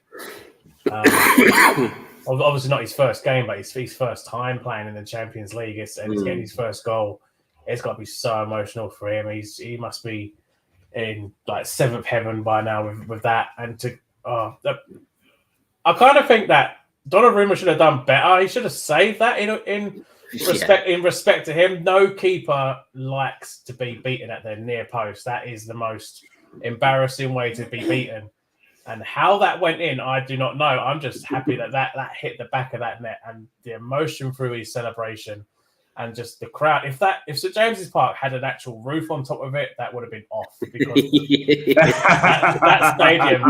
[SPEAKER 3] Obviously not his first game, but his first time playing in the Champions League, he's getting his first goal. It's got to be so emotional for him. He must be in like 7th heaven by now with that. And I kind of think that Donnarumma should have done better. He should have saved that in respect to him. No keeper likes to be beaten at their near post. That is the most embarrassing way to be beaten. And how that went in, I do not know. I'm just happy that hit the back of that net, and the emotion through his celebration, and just the crowd. If St James's Park had an actual roof on top of it, that would have been off, because that stadium,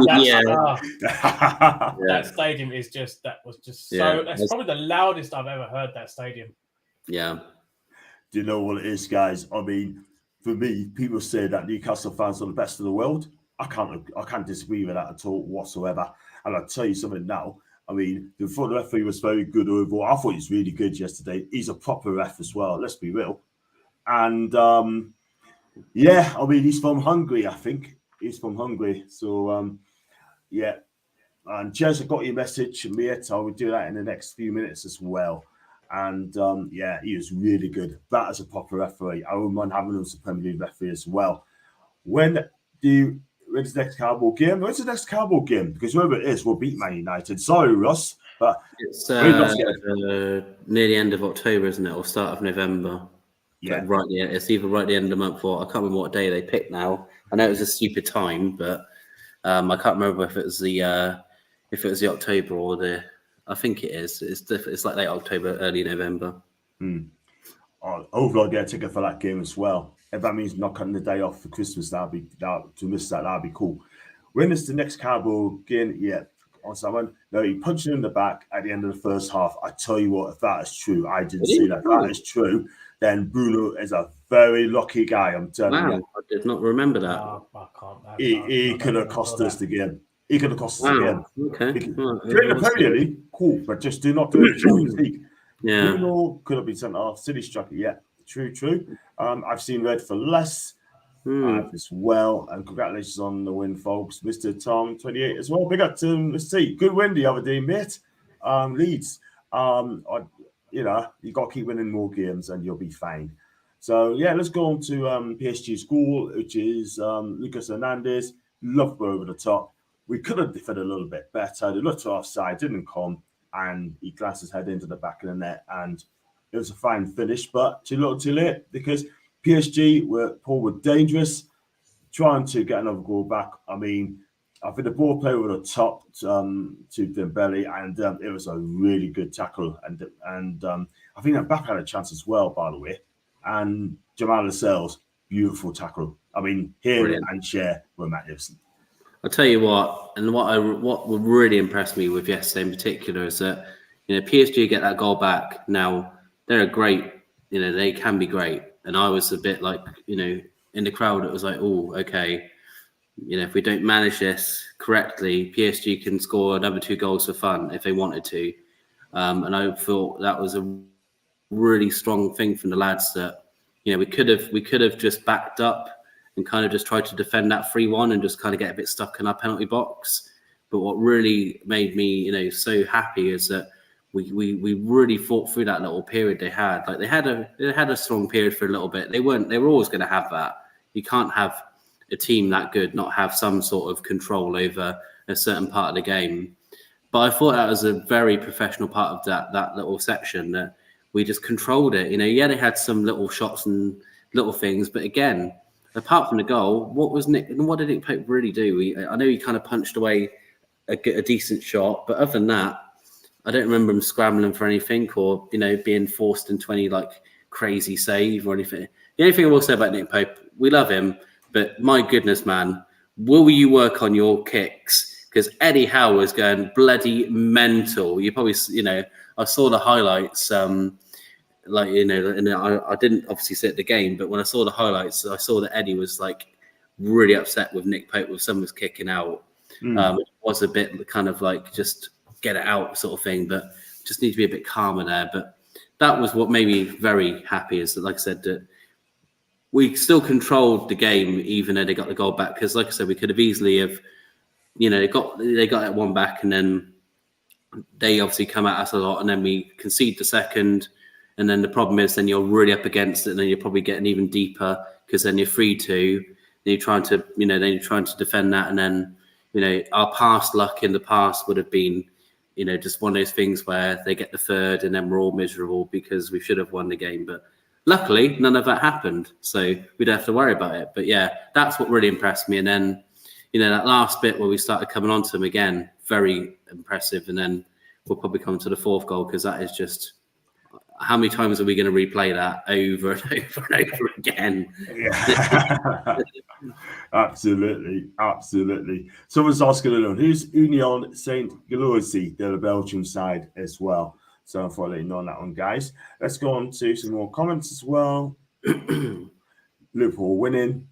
[SPEAKER 3] that stadium is just, that was just so. That's probably the loudest I've ever heard that stadium.
[SPEAKER 2] Yeah.
[SPEAKER 1] Do you know what it is, guys? I mean, for me, people say that Newcastle fans are the best in the world. I can't disagree with that at all whatsoever. And I'll tell you something now. I mean, the front referee was very good overall. I thought he was really good yesterday. He's a proper ref as well, let's be real. And yeah, I mean, he's from Hungary, I think. He's from Hungary. So yeah. And Jez, I got your message, mate. I will do that in the next few minutes as well. And yeah, he was really good. That is a proper referee. I wouldn't mind having him as a Premier League referee as well. When's the next Cowboy game? When's the next Cowboy game? Because whoever it is will beat Man United. Sorry, Russ, but
[SPEAKER 2] it's near the end of October, isn't it, or start of November?
[SPEAKER 1] Yeah,
[SPEAKER 2] right. Yeah, it's either right at the end of the month, or I can't remember what day they picked now. I know it was a stupid time, but I can't remember if it was the October or the I think it is. It's like late October, early November.
[SPEAKER 1] Hopefully I'll get a ticket for that game as well. If that means not cutting the day off for Christmas, that'd be cool. When is the next Carbo game? Yeah, on someone. No, he punched him in the back at the end of the first half. I tell you what, if that is true, I didn't see that. If that is true, then Bruno is a very lucky guy. I'm telling you.
[SPEAKER 2] I did not remember that.
[SPEAKER 3] I can't.
[SPEAKER 1] He could have cost us the game. He could have cost us again.
[SPEAKER 2] Okay.
[SPEAKER 1] Do it in the Premier League, cool, but just do not do it in the Champions League.
[SPEAKER 2] Yeah.
[SPEAKER 1] Bruno could have been sent off. City striker, yeah, true. I've seen red for less as well, and congratulations on the win, folks. Mr. Tom 28 as well. Big up to him. Let's see, good win the other day, mate. Leeds. You got to keep winning more games, and you'll be fine. So yeah, let's go on to PSG's goal, which is Lucas Hernandez. Love over the top. We could have defended a little bit better. They looked offside, didn't come, and he glanced his head into the back of the net, and it was a fine finish, but too little too late, because PSG were dangerous, trying to get another goal back. I mean, I think the ball played over the top to Dembele, and it was a really good tackle. And I think that back had a chance as well, by the way. And Jamal Lascelles, beautiful tackle. I mean, him and Cher were magnificent.
[SPEAKER 2] I'll tell you what, and what would really impress me with yesterday in particular is that, PSG get that goal back. Now, they're a great, they can be great. And I was a bit like, in the crowd, it was like, oh, okay, if we don't manage this correctly, PSG can score another 2 goals for fun if they wanted to. And I thought that was a really strong thing from the lads that, we could have just backed up and kind of just tried to defend that 3-1 and just kind of get a bit stuck in our penalty box. But what really made me, so happy is that we really fought through that little period they had. Like they had a strong period for a little bit. They were always going to have that. You can't have a team that good not have some sort of control over a certain part of the game. But I thought that was a very professional part of that little section, that we just controlled it. They had some little shots and little things, but again, apart from the goal, what did Nick Pope really do? I know he kind of punched away a decent shot, but other than that, I don't remember him scrambling for anything or, being forced into any crazy save or anything. The only thing I will say about Nick Pope, we love him, but my goodness, man, will you work on your kicks? Because Eddie Howe was going bloody mental. You probably, I saw the highlights, and I didn't obviously sit the game, but when I saw the highlights, I saw that Eddie was really upset with Nick Pope with someone's kicking out. It was a bit kind of just get it out sort of thing, but just need to be a bit calmer there. But that was what made me very happy, is that, like I said, that we still controlled the game even though they got the goal back. Because, like I said, we could have easily have, they got that one back, and then they obviously come at us a lot, and then we concede the second. And then the problem is, then you're really up against it, and then you're probably getting even deeper because then you're 3-2. Then you're trying to defend that, and then our past luck in the past would have been, just one of those things where they get the third, and then we're all miserable because we should have won the game. But luckily, none of that happened, so we don't have to worry about it. But yeah, that's what really impressed me. And then that last bit where we started coming on to them again, very impressive. And then we'll probably come to the 4th goal, because that is just. How many times are we going to replay that over and over and over again?
[SPEAKER 1] Yeah. Absolutely. Someone's asking who's Union Saint-Gilloise? They're the Belgium side as well. So I thought I'd let you know on that one, guys. Let's go on to some more comments as well. Liverpool winning.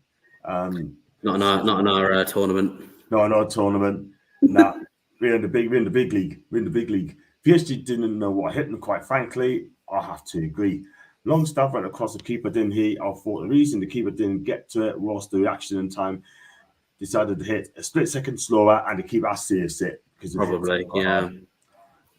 [SPEAKER 2] Not in our tournament.
[SPEAKER 1] No, not a tournament. Nah, we're in the big league. PSG didn't know what hit them, quite frankly. I have to agree. Longstaff went across the keeper, didn't he? I thought the reason the keeper didn't get to it was the reaction in time. Decided to hit a split second slower, and the keeper has to it.
[SPEAKER 2] Probably, yeah.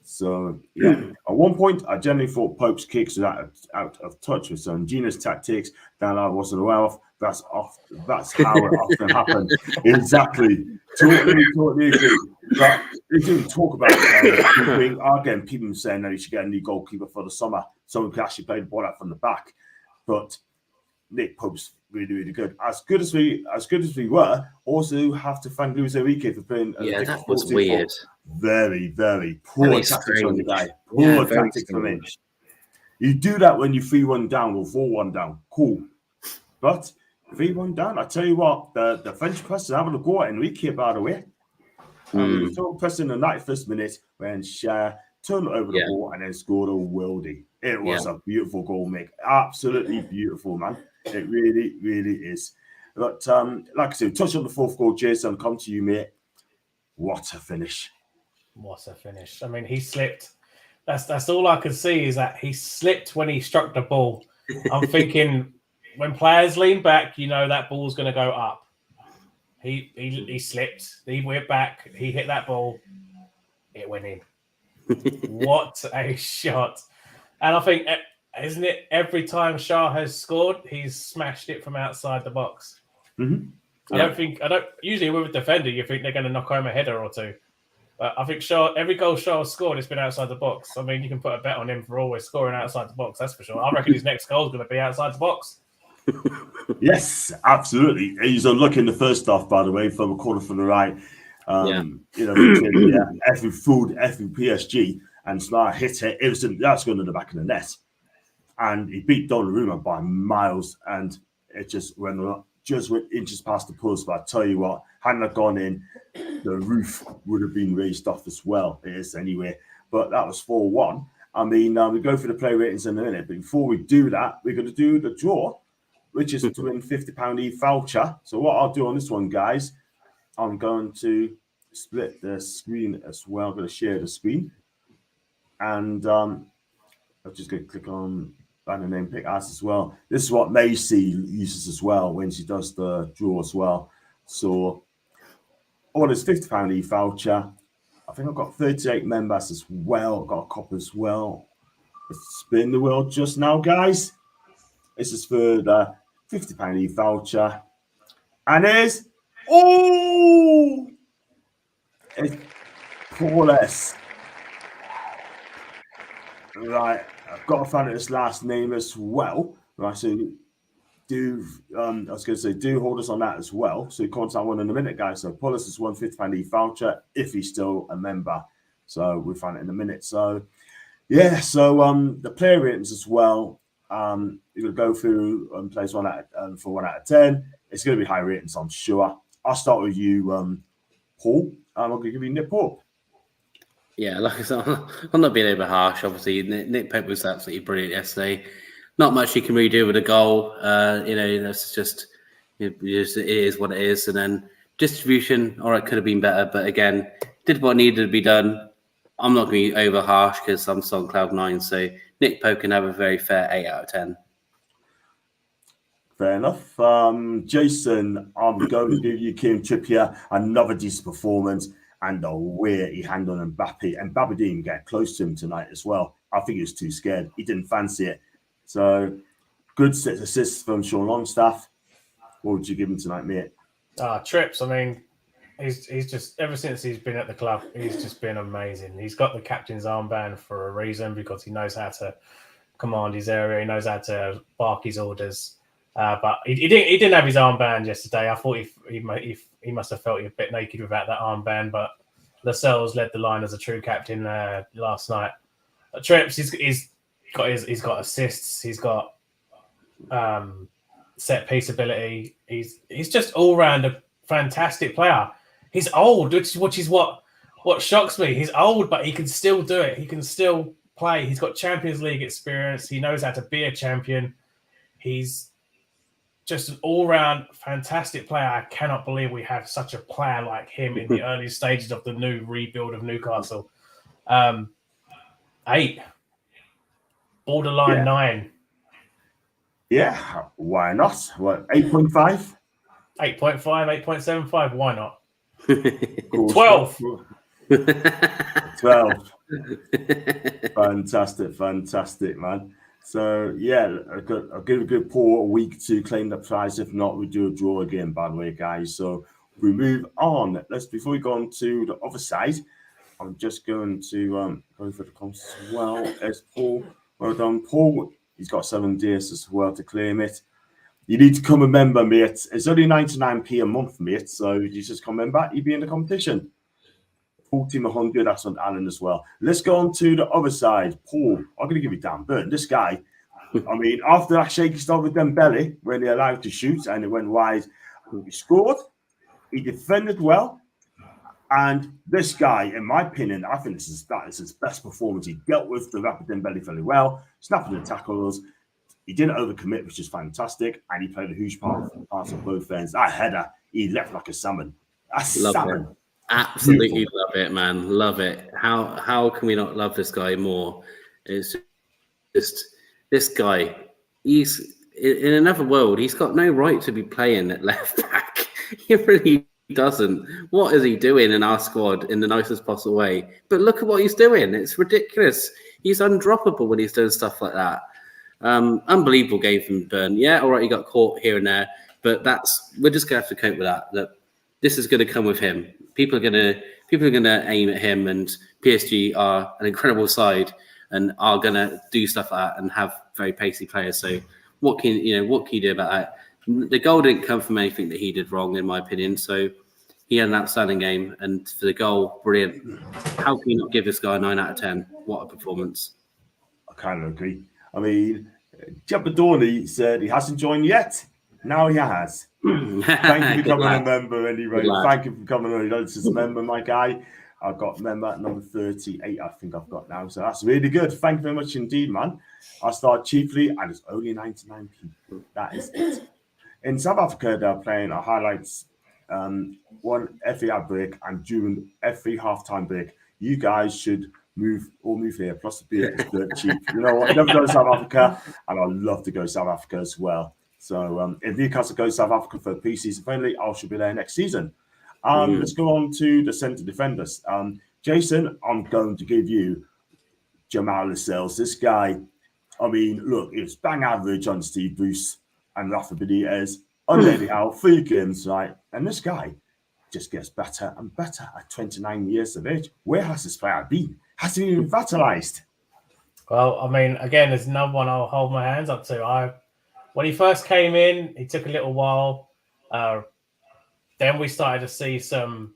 [SPEAKER 1] So, yeah. At one point, I generally thought Pope's kicks were out of touch with some genius tactics that I wasn't aware of. That's how it often happened. Exactly. Totally agree. But they didn't talk about keeping. Again, people saying that you should get a new goalkeeper for the summer. Someone could actually play the ball out from the back. But Nick Pope's really, really good. As good as we were, also have to thank Luis Enrique for playing.
[SPEAKER 2] Yeah, that was weird.
[SPEAKER 1] Very, very poor
[SPEAKER 2] Very
[SPEAKER 1] tactics from the
[SPEAKER 2] strange.
[SPEAKER 1] guy.
[SPEAKER 2] Yeah,
[SPEAKER 1] Poor
[SPEAKER 2] very
[SPEAKER 1] tactics from him.
[SPEAKER 2] strange.
[SPEAKER 1] You do that when you're 3-1 down or 4-1 down. Cool. But 3-1 down, I tell you what, the French press is having a go at Enrique, by the way. He was so pressed in the 91st minute when Cher turned over the ball and then scored a worldie. It was a beautiful goal, Mick. Absolutely beautiful, man. It really, really is. But like I said, touch on the fourth goal, Jason. I'll come to you, mate. What a finish.
[SPEAKER 3] What a finish. I mean, he slipped. That's all I could see is that he slipped when he struck the ball. I'm thinking when players lean back, you know that ball's going to go up. He slipped. He went back. He hit that ball. It went in. What a shot. And I think, isn't it every time Shah has scored, he's smashed it from outside the box.
[SPEAKER 1] Mm-hmm.
[SPEAKER 3] I don't usually with a defender, you think they're going to knock home a header or two. But I think Shah, every goal Shah has scored, it's been outside the box. I mean, you can put a bet on him for always scoring outside the box, that's for sure. I reckon his next goal is going to be outside the box.
[SPEAKER 1] Yes, absolutely. He's unlucky in the first half, by the way, from a corner from the right. Every food, every PSG, and Snar hit it. That's going to the back of the net. And he beat Donnarumma by miles, and it just went inches past the post. But I tell you what, hadn't it gone in, the roof would have been raised off as well. It is anyway. But that was 4-1. I mean, we go for the play ratings in a minute. But before we do that, we're going to do the draw, which is to win £50 e-voucher. So what I'll do on this one, guys, I'm going to split the screen as well. I'm going to share the screen. And I'm just going to click on banner name pick us as well. This is what Macy uses as well when she does the draw as well. So, there's £50 e-voucher. I think I've got 38 members as well. I've got a copy as well. Let's spin the wheel just now, guys. This is for the £50 e-voucher. And it's Paulus. Right, I've got to find his last name as well. Right, so do hold us on that as well. So contact one in a minute, guys. So Paulus is £150 e-voucher if he's still a member. So we'll find it in a minute. So yeah, so the player ratings as well. You're gonna go through and place for 1 out of 10. It's gonna be high ratings, I'm sure. I'll start with you, Paul. I'm gonna give you Nick Pope.
[SPEAKER 2] Yeah, like I said, I'm not being over harsh. Obviously, Nick Pope was absolutely brilliant yesterday. Not much he can really do with a goal. That's just it is what it is. And then distribution, all right, could have been better, but again, did what needed to be done. I'm not going to be over harsh because I'm still on cloud 9. So Nick Pope can have a very fair 8 out of 10.
[SPEAKER 1] Fair enough. Jason, I'm going to give you Kieran Trippier another decent performance and the way he handled Mbappe. And Mbappe didn't get close to him tonight as well. I think he was too scared. He didn't fancy it. So good assists from Sean Longstaff. What would you give him tonight, mate?
[SPEAKER 3] Trips. I mean, he's just ever since he's been at the club, he's just been amazing. He's got the captain's armband for a reason because he knows how to command his area. He knows how to bark his orders. But he didn't have his armband yesterday. I thought he must have felt a bit naked without that armband. But Lascelles led the line as a true captain last night. Trips, he's got assists. He's got set piece ability. He's just all round a fantastic player. He's old, which is what shocks me. He's old, but he can still do it. He can still play. He's got Champions League experience. He knows how to be a champion. He's just an all-round fantastic player. I cannot believe we have such a player like him in the early stages of the new rebuild of Newcastle. 8. Borderline 9.
[SPEAKER 1] Yeah, why not? What, 8.5?
[SPEAKER 3] 8.5, 8.75, why not?
[SPEAKER 1] 12. 12. Fantastic, man. So, yeah, I'll give a good Paul a week to claim the prize. If not, we do a draw again, by the way, guys. So we move on. Before we go on to the other side, I'm just going to go for the comments as well. There's Paul. Well done, Paul. He's got 7 days as well to claim it. You need to become a member, mate. It's only 99p a month, mate. So you just come member, you'll be in the competition. Full team 100, that's on Alan as well. Let's go on to the other side. Paul, I'm going to give you Dan Burton. This guy, I mean, after that shaky start with Dembele, when he allowed to shoot and it went wide, he scored, he defended well. And this guy, in my opinion, I think that is his best performance. He dealt with the rapid Dembele fairly well, snapping the tackles. He didn't overcommit, which is fantastic. And he played a huge part of both ends. That header, he left like a salmon. A salmon.
[SPEAKER 2] It. Absolutely beautiful. Love it, man. Love it. How can we not love this guy more? It's just this guy. He's in another world. He's got no right to be playing at left back. He really doesn't. What is he doing in our squad in the nicest possible way? But look at what he's doing. It's ridiculous. He's undroppable when he's doing stuff like that. Unbelievable game from Burn. Yeah, all right, he got caught here and there, but we're just gonna have to cope with that. That this is going to come with him. People are gonna aim at him, and PSG are an incredible side and are gonna do stuff like that and have very pacey players. So what can you do about that? The goal didn't come from anything that he did wrong, in my opinion. So he had an outstanding game, and for the goal, brilliant. How can you not give this guy a 9 out of 10? What a performance!
[SPEAKER 1] I kind of agree. I mean, Jabadorni said he hasn't joined yet. Now he has. Thank you for becoming a member anyway. Thank you for becoming a member, my guy. I've got member at number 38, I think I've got now. So that's really good. Thank you very much indeed, man. I started cheaply and it's only 99 people. That is it. In South Africa, they're playing a highlights one every hour break, and during every halftime break, you guys should move here. Plus the beer is dirt cheap. You know what? I never go to South Africa, and I'd love to go to South Africa as well. So if Newcastle goes to South Africa for pre-season friendly, I should be there next season. Let's go on to the centre defenders. Jason, I'm going to give you Jamal Lascelles. This guy, I mean, look, it's bang average on Steve Bruce and Rafa Benitez. Anyhow, 3 games, right? And this guy just gets better and better at 29 years of age. Where has this player been? Has he been revitalized?
[SPEAKER 3] Well, I mean, again, there's no one I'll hold my hands up to. When he first came in, it took a little while. Then we started to see some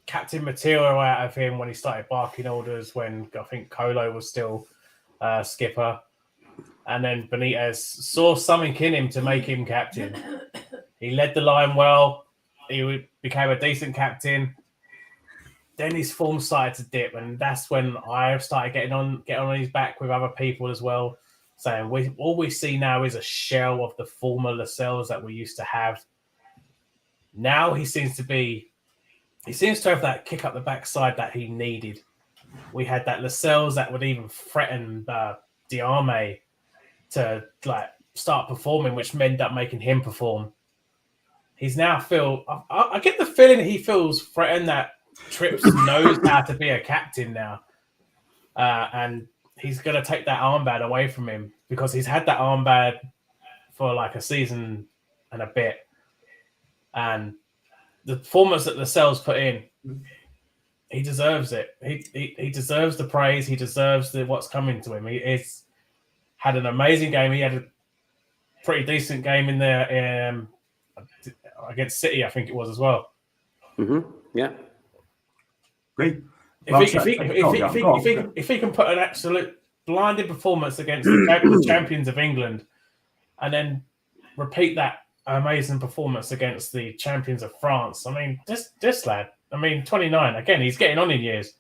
[SPEAKER 3] captain material out of him when he started barking orders, when I think Kolo was still skipper. And then Benitez saw something in him to make him captain. He led the line well. He became a decent captain. Then his form started to dip, and that's when I started getting on his back with other people as well, saying all we see now is a shell of the former Lascelles that we used to have. Now he seems to have that kick up the backside that he needed. We had that Lascelles that would even threaten Diame to start performing, which ended up making him perform. He's now I get the feeling he feels threatened that Trips knows how to be a captain now. And he's going to take that armband away from him, because he's had that armband for like a season and a bit. And the performance that Lascelles put in, he deserves it. He deserves the praise. He deserves what's coming to him. He's had an amazing game. He had a pretty decent game in there against City, I think it was as well.
[SPEAKER 2] Mm-hmm. Yeah.
[SPEAKER 1] Great.
[SPEAKER 3] If he can put an absolute blinding performance against the champions of England, and then repeat that amazing performance against the champions of France, I mean, this lad, 29, again, he's getting on in years,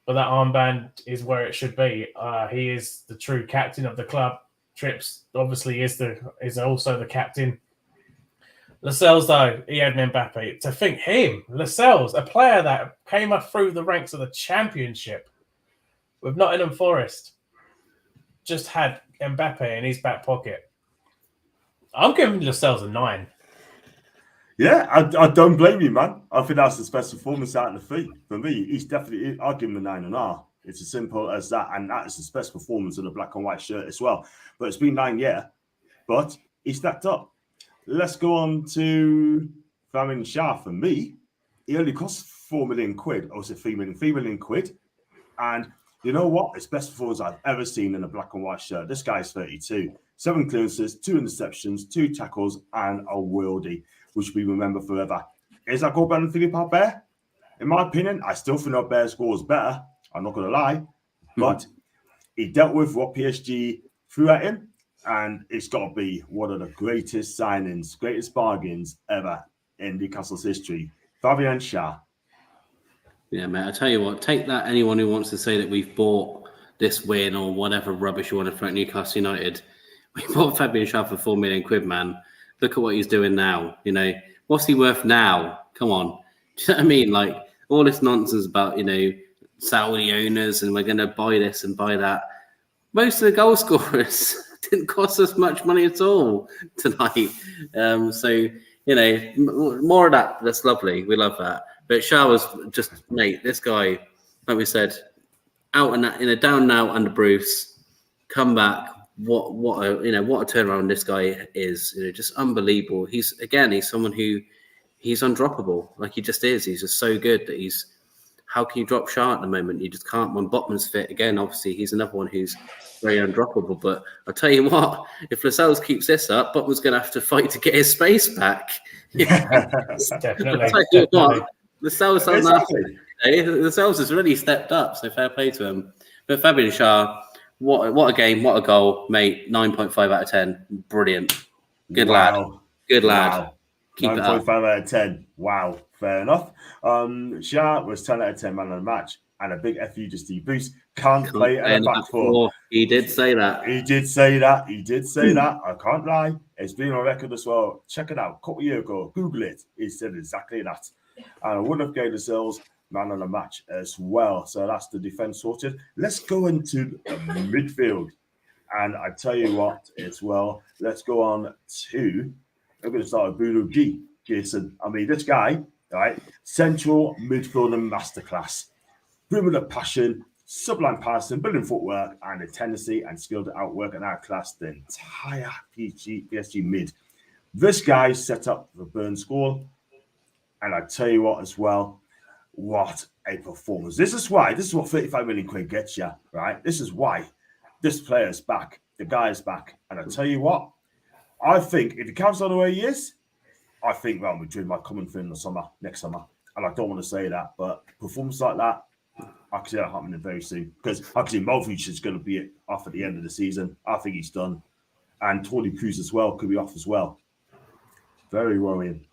[SPEAKER 3] but that armband is where it should be. He is the true captain of the club. Trips obviously is also the captain. Lascelles, though, he had Mbappe. To think Lascelles, a player that came up through the ranks of the Championship with Nottingham Forest, just had Mbappe in his back pocket. I'm giving Lascelles a 9.
[SPEAKER 1] Yeah, I don't blame you, man. I think that's his best performance out of the 3. For me, he's definitely, I'll give him a 9.5. It's as simple as that. And that is his best performance in a black and white shirt as well. But it's been 9, yeah. But he stacked up. Let's go on to Famin Shah. For me, he only cost 4 million quid. Or was it 3 million? 3 million quid. And you know what? It's best performance I've ever seen in a black and white shirt. This guy's 32. 7 clearances, 2 interceptions, 2 tackles, and a worldie, which we remember forever. Is that goal better than Philippe Albert? in my opinion, I still think our Bear score is better. I'm not going to lie. But he dealt with what PSG threw at him. And it's got to be one of the greatest signings, greatest bargains ever in Newcastle's history. Fabian Schär.
[SPEAKER 2] Yeah, mate, I tell you what, take that anyone who wants to say that we've bought this win or whatever rubbish you want to throw at Newcastle United. We bought Fabian Schär for £4 million, man. Look at what he's doing now. You know, what's he worth now? Come on. Do you know what I mean? Like, all this nonsense about, you know, Saudi owners and we're going to buy this and buy that. Most of the goal scorers didn't cost us much money at all tonight. So, you know, more of that. That's lovely. We love that. But Schär was just, mate, this guy, like we said, out and in a down now under Bruce, come back. What a turnaround this guy is. You know, just unbelievable. He's someone who he's undroppable. Like he just is. He's just so good that he's. How can you drop Schär at the moment? You just can't. When Botman's fit again, obviously he's another one who's very undroppable. But I'll tell you what, if Lascelles keeps this up, Botman's going to have to fight to get his space back.
[SPEAKER 3] Definitely.
[SPEAKER 2] I'll tell you what, Lascelles has really stepped up. So fair play to him. But Fabian Schär, what a game, what a goal, mate. 9.5 out of 10. Brilliant. Good lad. Good lad.
[SPEAKER 1] Wow.
[SPEAKER 2] Keep
[SPEAKER 1] 9.5 out of 10. Wow. Fair enough. Schär was 10 out of 10 man of the match, and a big FU to Steve Bruce. Can't play in a back four.
[SPEAKER 2] He did say that.
[SPEAKER 1] He did say that. I can't lie. It's been on record as well. Check it out. A couple of years ago, Google it. He said exactly that. And I wouldn't have gave the Sills man of the match as well. So that's the defense sorted. Let's go into the midfield. And I tell you what, as well, let's go on to. I'm going to start with Bruno G. Jason. I mean, this guy. Right, central midfielder masterclass, brimming of passion, sublime passing, brilliant footwork, and a tendency and skill to outwork and outclass the entire PSG mid. This guy set up the burn score, and I tell you what, as well, what a performance! This is what 35 million quid gets you, right? This is why this player's back, the guy is back, and I tell you what, I think if he comes on the way he is. I think Real Madrid might come in for the summer, next summer. And I don't want to say that, but performance like that, I can see that happening very soon. Because I can see Modric is going to be off at the end of the season. I think he's done. And Toni Kroos as well could be off as well. Very worrying.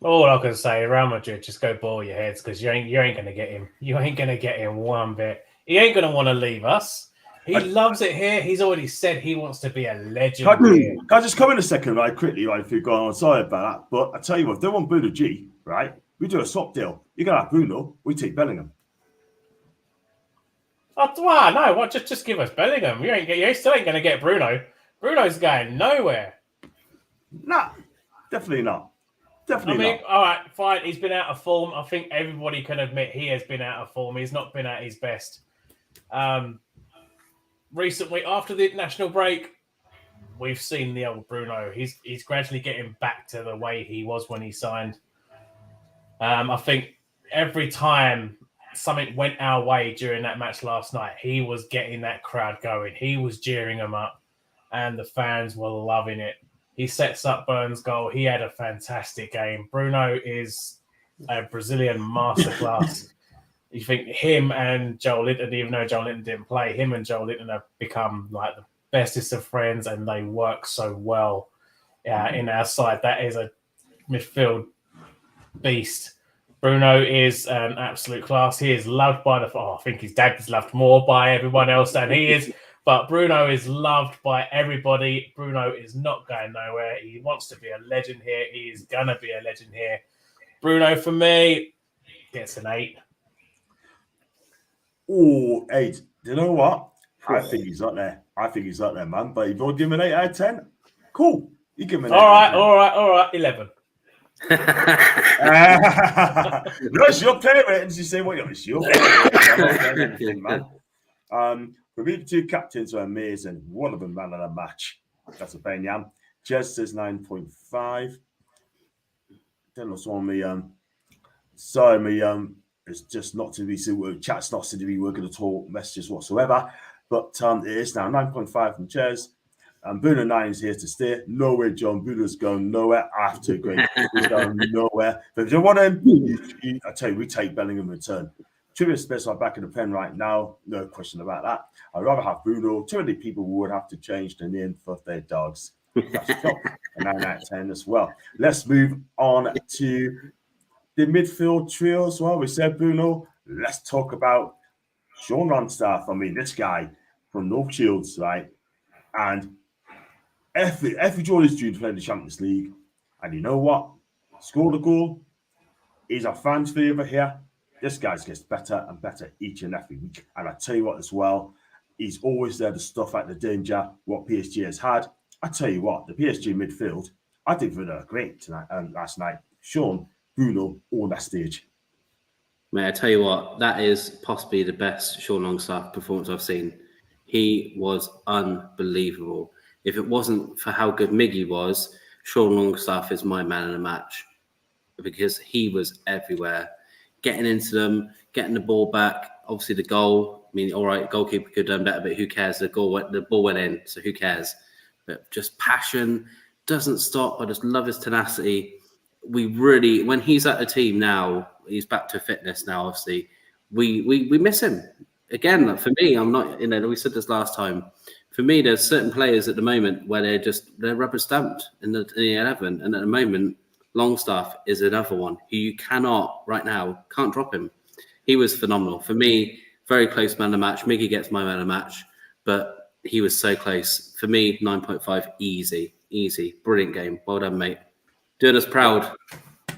[SPEAKER 3] All I can say, Real Madrid, just go ball your heads because you ain't going to get him. You ain't going to get him one bit. He ain't going to want to leave us. He loves it here. He's already said he wants to be a legend.
[SPEAKER 1] Can I just come in a second, right, quickly, right, if you're going on? Sorry about that. But I tell you what, if they want Bruno G, right, we do a swap deal. You're going to have Bruno, we take Bellingham.
[SPEAKER 3] Oh, wow, no, what? Just give us Bellingham. You still ain't going to get Bruno. Bruno's going nowhere.
[SPEAKER 1] Nah, definitely not. Definitely not.
[SPEAKER 3] All right, fine. He's been out of form. I think everybody can admit he has been out of form. He's not been at his best. Recently, after the international break, we've seen the old Bruno. He's gradually getting back to the way he was when he signed. I think every time something went our way during that match last night, he was getting that crowd going. He was jeering them up, and the fans were loving it. He sets up Burns' goal. He had a fantastic game. Bruno is a Brazilian masterclass. You think him and Joel Linton, even though Joel Linton didn't play, him and Joel Linton have become like the bestest of friends, and they work so well in our side. That is a midfield beast. Bruno is an absolute class. He is loved by I think his dad is loved more by everyone else than he is. But Bruno is loved by everybody. Bruno is not going nowhere. He wants to be a legend here. He is going to be a legend here. Bruno, for me, gets an 8.
[SPEAKER 1] Oh, 8. You know what? I think he's up there. Man. But if you want to give him an 8 out of 10, cool. You give him an 8
[SPEAKER 3] all right. 11.
[SPEAKER 1] No, it's your player ratings. You say what it's your player ratings, man. For me, the two captains are amazing. One of them man of the match. That's a Benyam. Jez says 9.5. Then also on me. It's just not to be chat's not to be working at all, messages whatsoever. But it is now 9.5 from Jez. And Bruno 9 is here to stay. No way, John. Bruno's going nowhere. I have to agree. He's going nowhere. But if you want him, I tell you, we take Bellingham in return. Trivia space are back in the pen right now. No question about that. I'd rather have Bruno. Too many people would have to change the name for their dogs. That's a 9 out of 10 as well. Let's move on to the midfield trio as well. We said Bruno. Let's talk about Sean Longstaff. I mean, this guy from North Shields, right? And every draw is due to play in the Champions League. And you know what? Scored a goal. He's a fan's favourite here. This guy gets better and better each and every week. And I tell you what as well, he's always there to stuff out the danger, what PSG has had. I tell you what, the PSG midfield, I think they were great tonight and last night. Sean, Bruno, all that stage.
[SPEAKER 2] Mate, I tell you what, that is possibly the best Sean Longstaff performance I've seen. He was unbelievable. If it wasn't for how good Miggy was, Sean Longstaff is my man in the match because he was everywhere. Getting into them, getting the ball back. Obviously, the goal. I mean, all right, goalkeeper could have done better, but who cares? The ball went in, so who cares? But just passion, doesn't stop. I just love his tenacity. We really, when he's at the team now, he's back to fitness now. Obviously, we miss him again. Like for me, I'm not. We said this last time. For me, there's certain players at the moment where they're rubber stamped in the 11, and at the moment. Longstaff is another one who you cannot right now, can't drop him. He was phenomenal. For me, very close man of the match. Miggy gets my man of the match, but he was so close. For me, 9.5, easy. Brilliant game. Well done, mate. Doing us proud.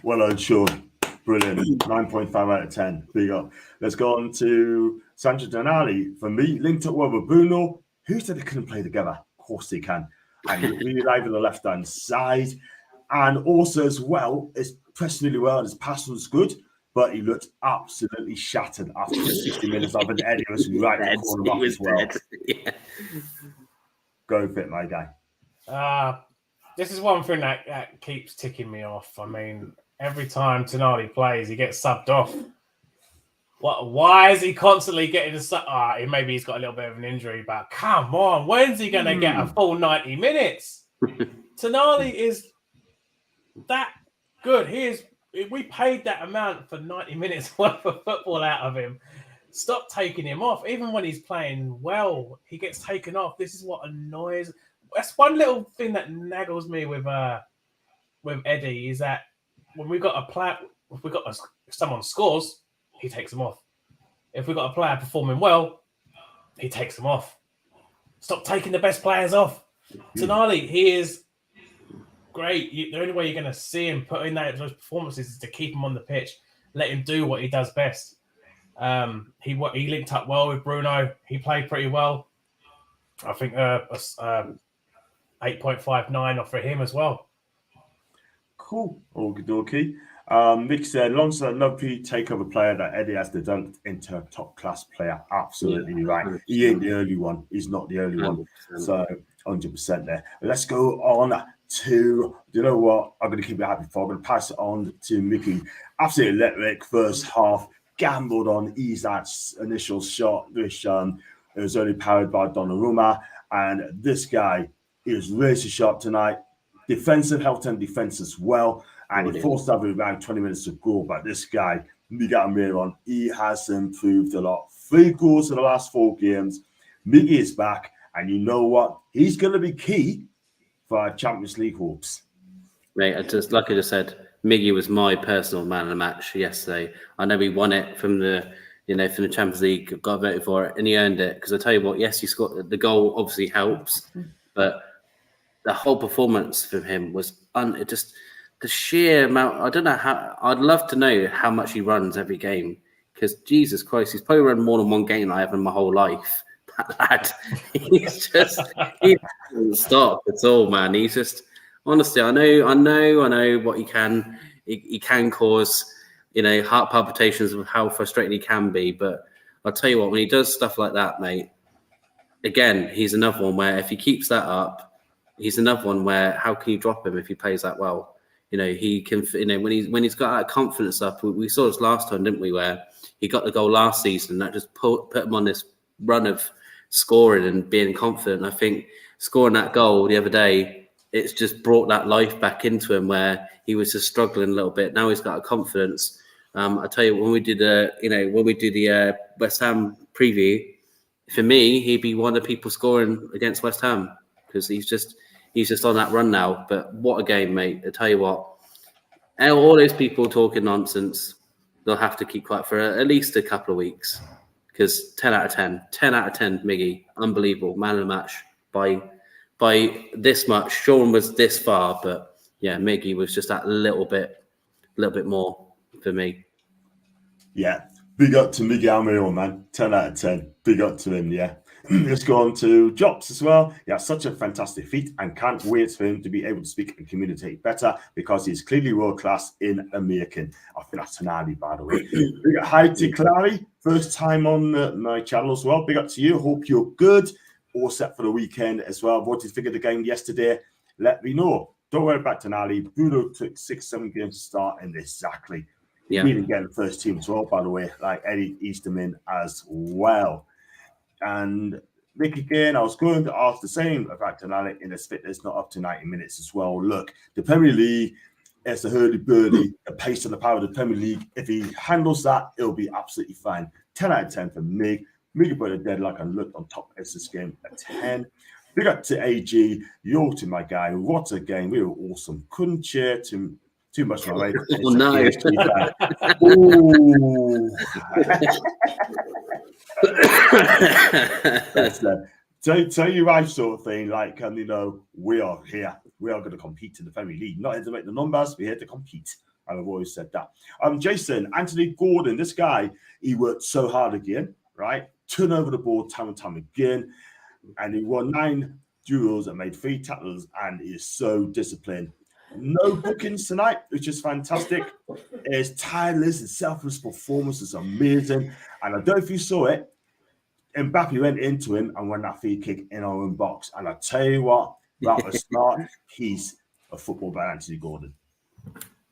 [SPEAKER 1] Well done, Sean. Brilliant. 9.5 out of 10. Big up. Let's go on to Sancho Donali. For me, linked up well with Bruno. Who said they couldn't play together? Of course they can. And really live on the left-hand side. And also as well, it's pressed really well and his pass was good, but he looked absolutely shattered after just 60 minutes of an Eddie was right to corner off as well.
[SPEAKER 2] Yeah.
[SPEAKER 1] Go for it, my guy.
[SPEAKER 3] This is one thing that keeps ticking me off. I mean, every time Tonali plays, he gets subbed off. Why is he constantly getting maybe he's got a little bit of an injury, but come on, when's he going to get a full 90 minutes? Tonali is that good. We paid that amount for 90 minutes worth of football out of him. Stop taking him off. Even when he's playing well, he gets taken off. This is what annoys. That's one little thing that naggles me with Eddie is that when we got a player, if someone scores, he takes them off. If we got a player performing well, he takes them off. Stop taking the best players off. Tonali, he is great. The only way you're going to see him put in those performances is to keep him on the pitch, let him do what he does best. He linked up well with Bruno. He played pretty well. I think 8.59 for him as well.
[SPEAKER 1] Cool. Okie Nick said, Longstaff, lovely takeover player that Eddie has developed into a top-class player. Absolutely right. 100%. He ain't the only one. He's not the only 100%. One. So 100% there. Let's go on to, you know what? I'm going to keep it happy for. I'm going to pass it on to Mickey. Absolutely electric first half. Gambled on Isak's initial shot, which it was only powered by Donnarumma. And this guy is razor sharp tonight. Defensive, helped him defense as well. And he forced over around 20 minutes to go. But this guy, Miguel Almiron, he has improved a lot. 3 goals in the last 4 games. Miggy is back. And you know what? He's going to be key for our Champions League hopes.
[SPEAKER 2] Mate, like I just said, Miggy was my personal man of the match yesterday. I know he won it from the Champions League, got voted for it, and he earned it. Because I tell you what, yes, he scored. The goal obviously helps, but the whole performance from him was the sheer amount. I don't know how. I'd love to know how much he runs every game. Because Jesus Christ, he's probably run more than one game I have in my whole life. That lad, he doesn't stop at all, man. He's just honestly, I know what he can. He can cause, heart palpitations of how frustrating he can be. But I'll tell you what, when he does stuff like that, mate, again, he's another one where if he keeps that up, he's another one where how can you drop him if he plays that well? He can. When he's got that confidence up, we saw this last time, didn't we? Where he got the goal last season, that just put him on this run of scoring and being confident. I think scoring that goal the other day, it's just brought that life back into him where he was just struggling a little bit. Now he's got a confidence. I tell you, when we do the West Ham preview, for me, he'd be one of the people scoring against West Ham because he's just on that run now. But what a game, mate! I tell you what, all those people talking nonsense, they'll have to keep quiet for at least a couple of weeks because 10 out of 10, Miggy, unbelievable, man of the match by this much. Sean was this far, but yeah, Miggy was just that little bit more for me.
[SPEAKER 1] Yeah, big up to Miggy Almiron, man. 10 out of 10. Big up to him, yeah. Let's go on to Jops as well. Yeah, such a fantastic feat and can't wait for him to be able to speak and communicate better because he's clearly world class in American. I think that's Tanali, by the way. Big up, hi to Clary, first time on my channel as well. Big up to you. Hope you're good. All set for the weekend as well. What did you think of the game yesterday? Let me know. Don't worry about Tanali. Bruno took 6-7 games to start, and exactly.
[SPEAKER 2] Yeah.
[SPEAKER 1] Really getting the first team as well, by the way, like Eddie Easterman as well. And Nick, again, I was going to ask the same about Tonali in his fitness, not up to 90 minutes as well. Look, the Premier League, it's the hurdy-burdy, the pace and the power of the Premier League. If he handles that, it'll be absolutely fine. 10 out of 10 for Mig. Mig about a deadlock and looked on top of this game at 10. Big up to AG, you're to my guy. What a game. We were awesome. Couldn't cheer too much my way.
[SPEAKER 2] Oh, no.
[SPEAKER 1] Tell you right sort of thing, like, we are here. We are going to compete in the Premier League. Not here to make the numbers, we're here to compete. And I've always said that. Jason, Anthony Gordon, this guy, he worked so hard again, right? Turn over the ball time and time again. And he won 9 duels and made 3 tackles, and he is so disciplined. No bookings tonight, which is fantastic. His tireless and selfless performance is amazing. And I don't know if you saw it, Mbappe went into him and won that free kick in our own box. And I tell you what, that was smart. He's a football by Anthony Gordon.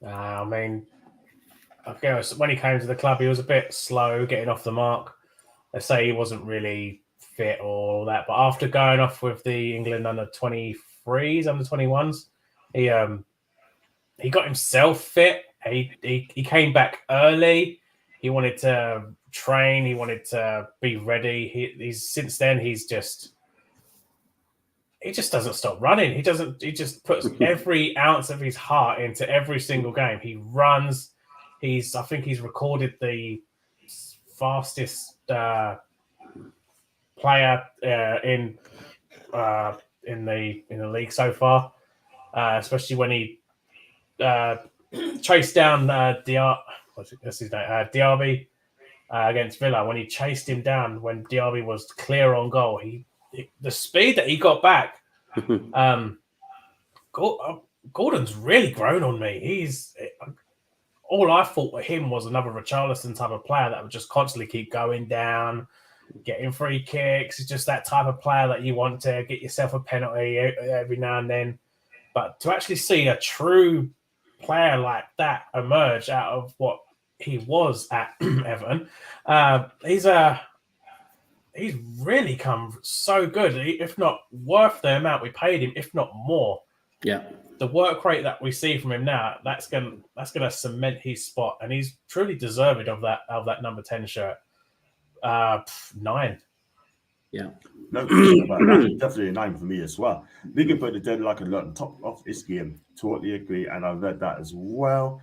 [SPEAKER 3] I mean, I guess when he came to the club, he was a bit slow getting off the mark. They say he wasn't really fit or all that, but after going off with the England under 23s, under 21s, he got himself fit. He came back early. He wanted to train. He wanted to be ready. He's since then he just doesn't stop running. He just puts every ounce of his heart into every single game. He runs. I think he's recorded the fastest player in the league so far, especially when he chased down Diaby against Villa. When he chased him down when Diaby was clear on goal, the speed that he got back. Gordon's really grown on me. All I thought of him was another Richarlison type of player that would just constantly keep going down, getting free kicks. It's just that type of player that you want to get yourself a penalty every now and then. But to actually see a true player like that emerge out of what he was at Everton, he's really come so good, if not worth the amount we paid him, if not more.
[SPEAKER 2] Yeah.
[SPEAKER 3] The work rate that we see from him now, that's gonna cement his spot, and he's truly deserving of that number 10 shirt. 9.
[SPEAKER 1] Yeah. No question about that. Definitely a 9 for me as well. Big put the deadlock and on top of this game. Totally agree, and I read that as well.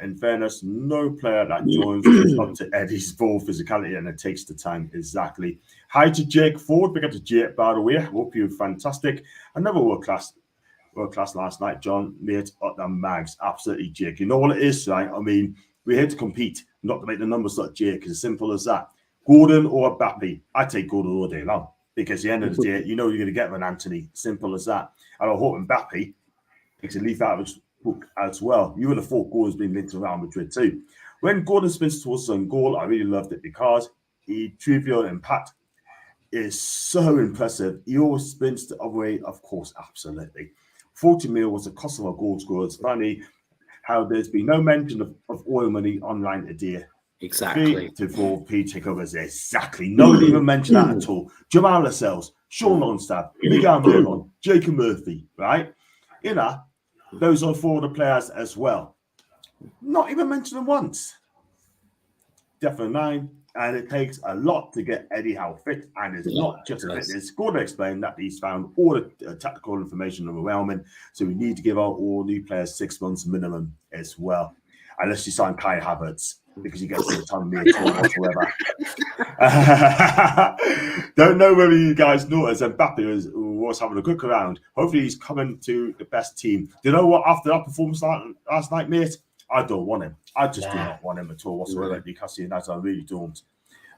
[SPEAKER 1] In fairness, no player that joins up to Eddie's full physicality, and it takes the time. Exactly. Hi to Jake Ford. Big up to Jake, by the way. Hope you're fantastic. Another world class last night, John, mate, at the mags. Absolutely, Jake. You know what it is, right? I mean, we're here to compete, not to make the numbers like Jake. It's as simple as that. Gordon or Mbappe, I take Gordon all day long because at the end of the day, you know you're going to get an Anthony. Simple as that. And I hope Mbappe takes a leaf out of his book as well. You would have thought Gordon's been linked to Real Madrid too. When Gordon spins towards his own goal, I really loved it because he trivial impact is so impressive. He always spins the other way, of course, absolutely. 40 mil was the Kosovo goal scorer. It's funny how there's been no mention of oil money online today.
[SPEAKER 2] Exactly.
[SPEAKER 1] 3-4 P takeovers. Exactly. No one even mentioned that at all. Jamal Lascelles, Sean Longstaff, Miguel Merlon, Jacob Murphy, right? You know, those are 4 of the players as well. Not even mentioned them once. Definitely 9. And it takes a lot to get Eddie Howe fit. And it's not just fitness. Gordon explained that he's found all the tactical information overwhelming. So we need to give out all new players 6 months minimum as well. Unless you sign Kai Havertz, because he gets the autonomy at all whatsoever. Don't know whether you guys noticed Mbappe was having a quick around. Hopefully he's coming to the best team. Do you know what? After that performance last night, mate, I don't want him. I just do not want him at all whatsoever. At Newcastle United, I really don't.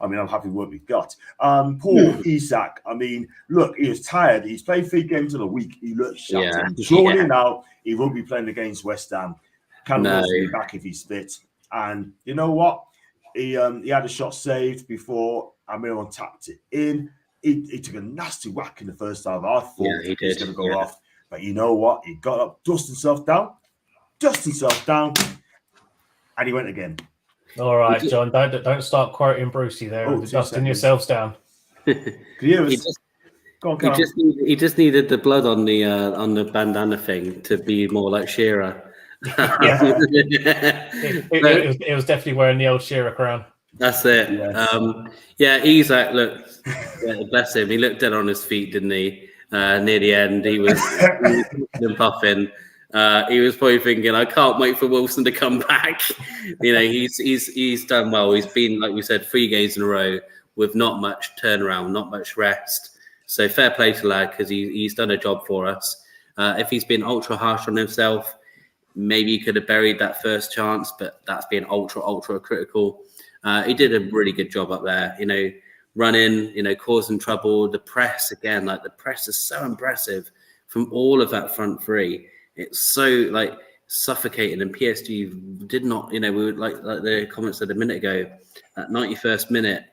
[SPEAKER 1] I mean, I'm happy with what we've got. Paul Isak, I mean, look, he was tired. He's played 3 games in a week. He looks shattered. Surely now he won't be playing against West Ham. Callum Wilson will be back if he's fit. And you know what? He had a shot saved before Almiron tapped it in. He took a nasty whack in the first half. I thought he was going to go off. But you know what? He got up, dusted himself down, and he went again.
[SPEAKER 3] All right, John, don't start quoting Brucey there. Dusting yourselves down.
[SPEAKER 1] Can you hear us?
[SPEAKER 2] He just needed the blood on the bandana thing to be more like Shearer.
[SPEAKER 3] It was definitely wearing the old Shearer crown.
[SPEAKER 2] That's it.
[SPEAKER 1] Yes.
[SPEAKER 2] Isak looked, bless him. He looked dead on his feet, didn't he? Near the end, he was puffing. He was probably thinking, I can't wait for Wilson to come back. You know, he's done well. He's been, like we said, 3 games in a row with not much turnaround, not much rest. So fair play to lad, because he's done a job for us. If he's been ultra harsh on himself, maybe he could have buried that first chance, but that's been ultra critical. He did a really good job up there, you know, running, you know, causing trouble. The press, again, like the press is so impressive from all of that front 3. It's so like suffocating, and PSG did not, you know, we would like the comments said a minute ago, at 91st minute,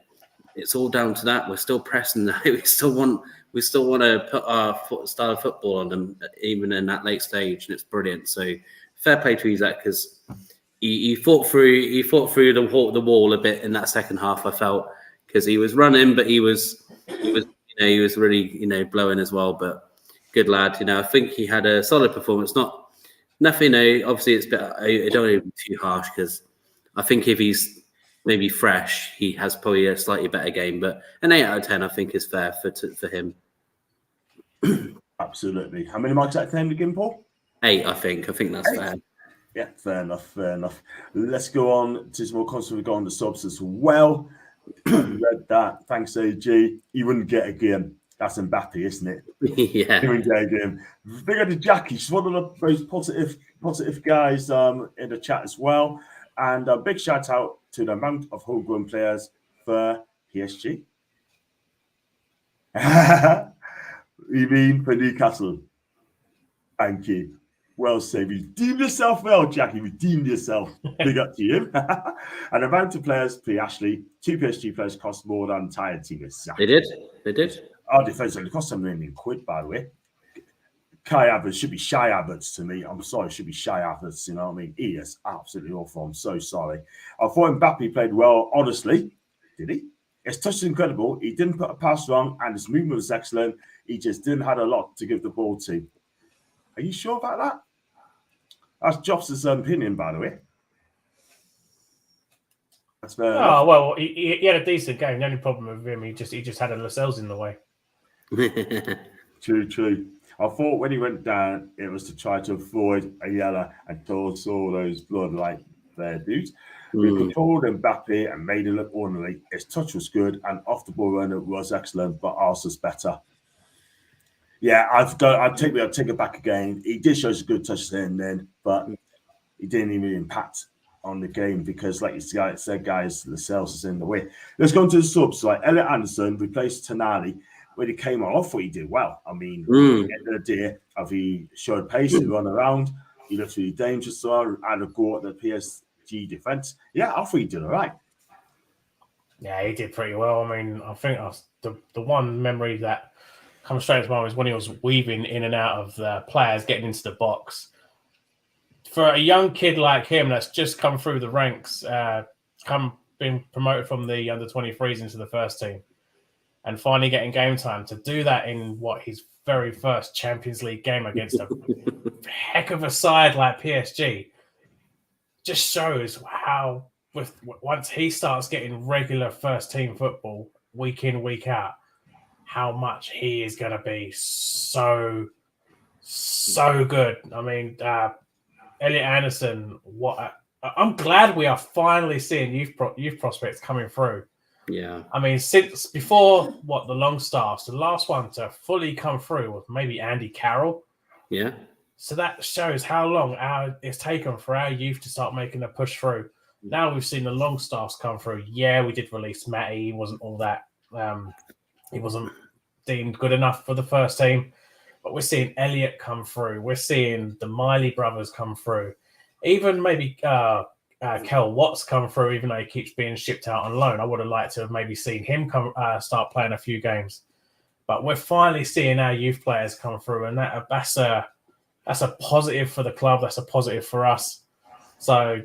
[SPEAKER 2] it's all down to that. We're still pressing that. We still want to put our style of football on them, even in that late stage, and it's brilliant. So fair play to Isak, because he fought through the wall a bit in that second half. I felt, because he was running, but he was really, you know, blowing as well. But good lad, you know. I think he had a solid performance. Nothing. You know, obviously it's a bit. I don't want to be too harsh, because I think if he's maybe fresh, he has probably a slightly better game. But an 8 out of 10, I think, is fair for him.
[SPEAKER 1] Absolutely. How many marks out of 10 again, Paul?
[SPEAKER 2] 8, I think. I think that's 8. Fair.
[SPEAKER 1] Yeah, fair enough. Let's go on to some more constantly go on the subs as well. Read that. Thanks, AG. He wouldn't get a game. That's Mbappe, isn't it?
[SPEAKER 2] Yeah.
[SPEAKER 1] He wouldn't get a game. Big up to Jackie. She's one of the most positive guys in the chat as well. And a big shout out to the amount of homegrown players for PSG. You mean for Newcastle? Thank you. Well said. Redeemed yourself well, Jackie. Redeemed yourself. Big up to you. And the amount of players for Ashley, 2 PSG players cost more than the entire team. Exactly.
[SPEAKER 2] They did.
[SPEAKER 1] Our defense only cost £1 million, by the way. Kai Havertz should be Shy Havertz to me. I'm sorry, should be Shy Havertz. You know what I mean? He is absolutely awful. I'm so sorry. I thought Mbappe played well, honestly. Did he? His touch is incredible. He didn't put a pass wrong, and his movement was excellent. He just didn't have a lot to give the ball to. Are you sure about that? That's Jobs' opinion, by the way. That's fair enough.
[SPEAKER 3] Well, he had a decent game. The only problem with him, he just had a Lascelles in the way.
[SPEAKER 1] True. I thought when he went down, it was to try to avoid a yellow and toss all those blood like their dudes. We controlled Mbappe and made him look ordinary. His touch was good, and off the ball runner was excellent, but ours was better. Yeah, I'd take it back again. He did show us a good touch there and then, but he didn't even impact on the game because, like you said, guys, Lascelles is in the way. Let's go into the subs. Like Elliot Anderson replaced Tonali. When he came on, I thought he did well. I mean, at the end of the day, he showed pace, he run around, he looked really dangerous, so I had a go at the PSG defense. Yeah, I thought he did all right.
[SPEAKER 3] Yeah, he did pretty well. I mean, I think the one memory that comes straight to mind was when he was weaving in and out of the players getting into the box. For a young kid like him that's just come through the ranks, come been promoted from the under-23s into the first team, and finally getting game time, to do that in his very first Champions League game against a heck of a side like PSG, just shows how once he starts getting regular first team football week in, week out, how much he is going to be so good. I mean, Elliot Anderson, I'm glad we are finally seeing youth prospects coming through.
[SPEAKER 2] Yeah.
[SPEAKER 3] I mean, since before the Longstaffs, the last one to fully come through was maybe Andy Carroll.
[SPEAKER 2] Yeah.
[SPEAKER 3] So that shows how long it's taken for our youth to start making a push through. Now we've seen the Longstaffs come through. Yeah, we did release Matty. He wasn't all that. He wasn't deemed good enough for the first team. But we're seeing Elliot come through. We're seeing the Miley brothers come through. Even maybe Kel Watts come through, even though he keeps being shipped out on loan. I would have liked to have maybe seen him start playing a few games. But we're finally seeing our youth players come through, and that's a positive for the club. That's a positive for us. So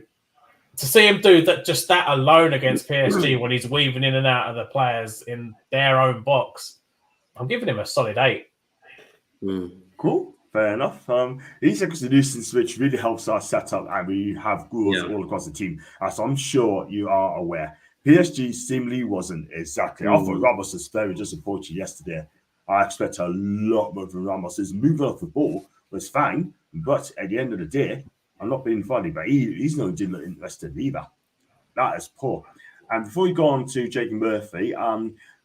[SPEAKER 3] to see him do that, just that alone against PSG, when he's weaving in and out of the players in their own box, I'm giving him a solid 8.
[SPEAKER 1] Cool. Fair enough. He's a nuisance, which really helps our setup, and we have goals all across the team, as I'm sure you are aware. PSG seemingly wasn't exactly. I thought Ramos was very disappointing yesterday. I expect a lot more from Ramos. His movement off the ball was fine, but at the end of the day, I'm not being funny, but he's not didn't look interested either. That is poor. And before we go on to Jacob Murphy,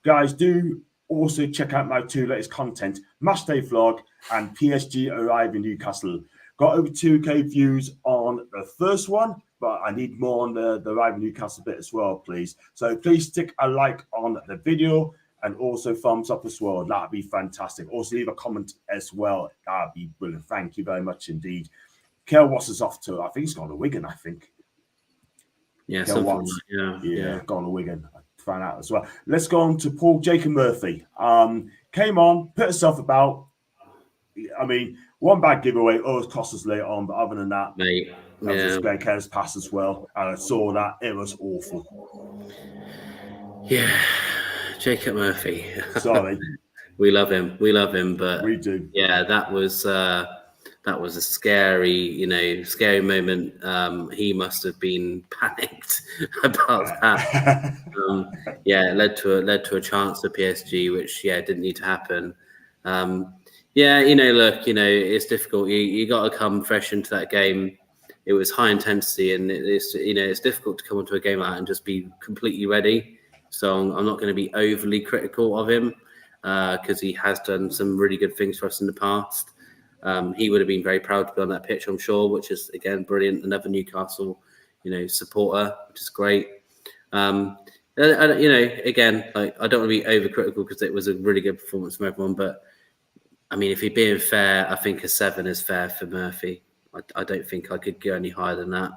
[SPEAKER 1] guys, do also check out my 2 latest content, Match Day Vlog and PSG Arrive in Newcastle. Got over 2K views on the first one, but I need more on the Arrive in Newcastle bit as well, please. So please stick a like on the video and also thumbs up as well. That'd be fantastic. Also leave a comment as well. That'd be brilliant. Thank you very much indeed. Kel Watts is off to, I think he's gone to Wigan, I think.
[SPEAKER 2] Yeah,
[SPEAKER 1] Kel Watts.
[SPEAKER 2] Yeah,
[SPEAKER 1] gone to Wigan. Found out as well. Let's go on to Paul Jacob Murphy. Came on, put herself about. I mean, one bad giveaway always cost us later on, but other than that,
[SPEAKER 2] mate,
[SPEAKER 1] that was just Glenn Kelly's pass as well. And I saw that. It was awful.
[SPEAKER 2] Yeah, Jacob Murphy.
[SPEAKER 1] Sorry.
[SPEAKER 2] We love him, but
[SPEAKER 1] we do.
[SPEAKER 2] Yeah, that was a scary moment. He must have been panicked about that. It led to a chance for PSG, which didn't need to happen. It's difficult. You got to come fresh into that game. It was high intensity, and it's difficult to come into a game like that and just be completely ready. So I'm not going to be overly critical of him because he has done some really good things for us in the past. He would have been very proud to be on that pitch, I'm sure, which is, again, brilliant. Another Newcastle, supporter, which is great. Again, I don't want to be overcritical because it was a really good performance from everyone. But, I mean, if you're being fair, I think a 7 is fair for Murphy. I don't think I could go any higher than that.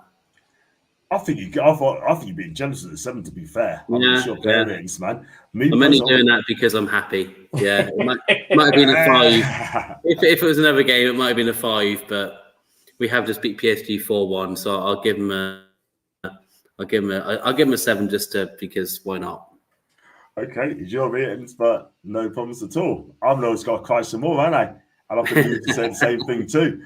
[SPEAKER 1] I think you're being generous at the 7, to be fair. Ratings, man.
[SPEAKER 2] I'm only doing that because I'm happy. Yeah, it might have been a 5. If it was another game, it might have been a 5. But we have just beat PSG 4-1, so I'll give him a 7 just because why not?
[SPEAKER 1] Okay, it's your ratings, but no problems at all. I've always got to cry some more, haven't I? And I could do the same thing too.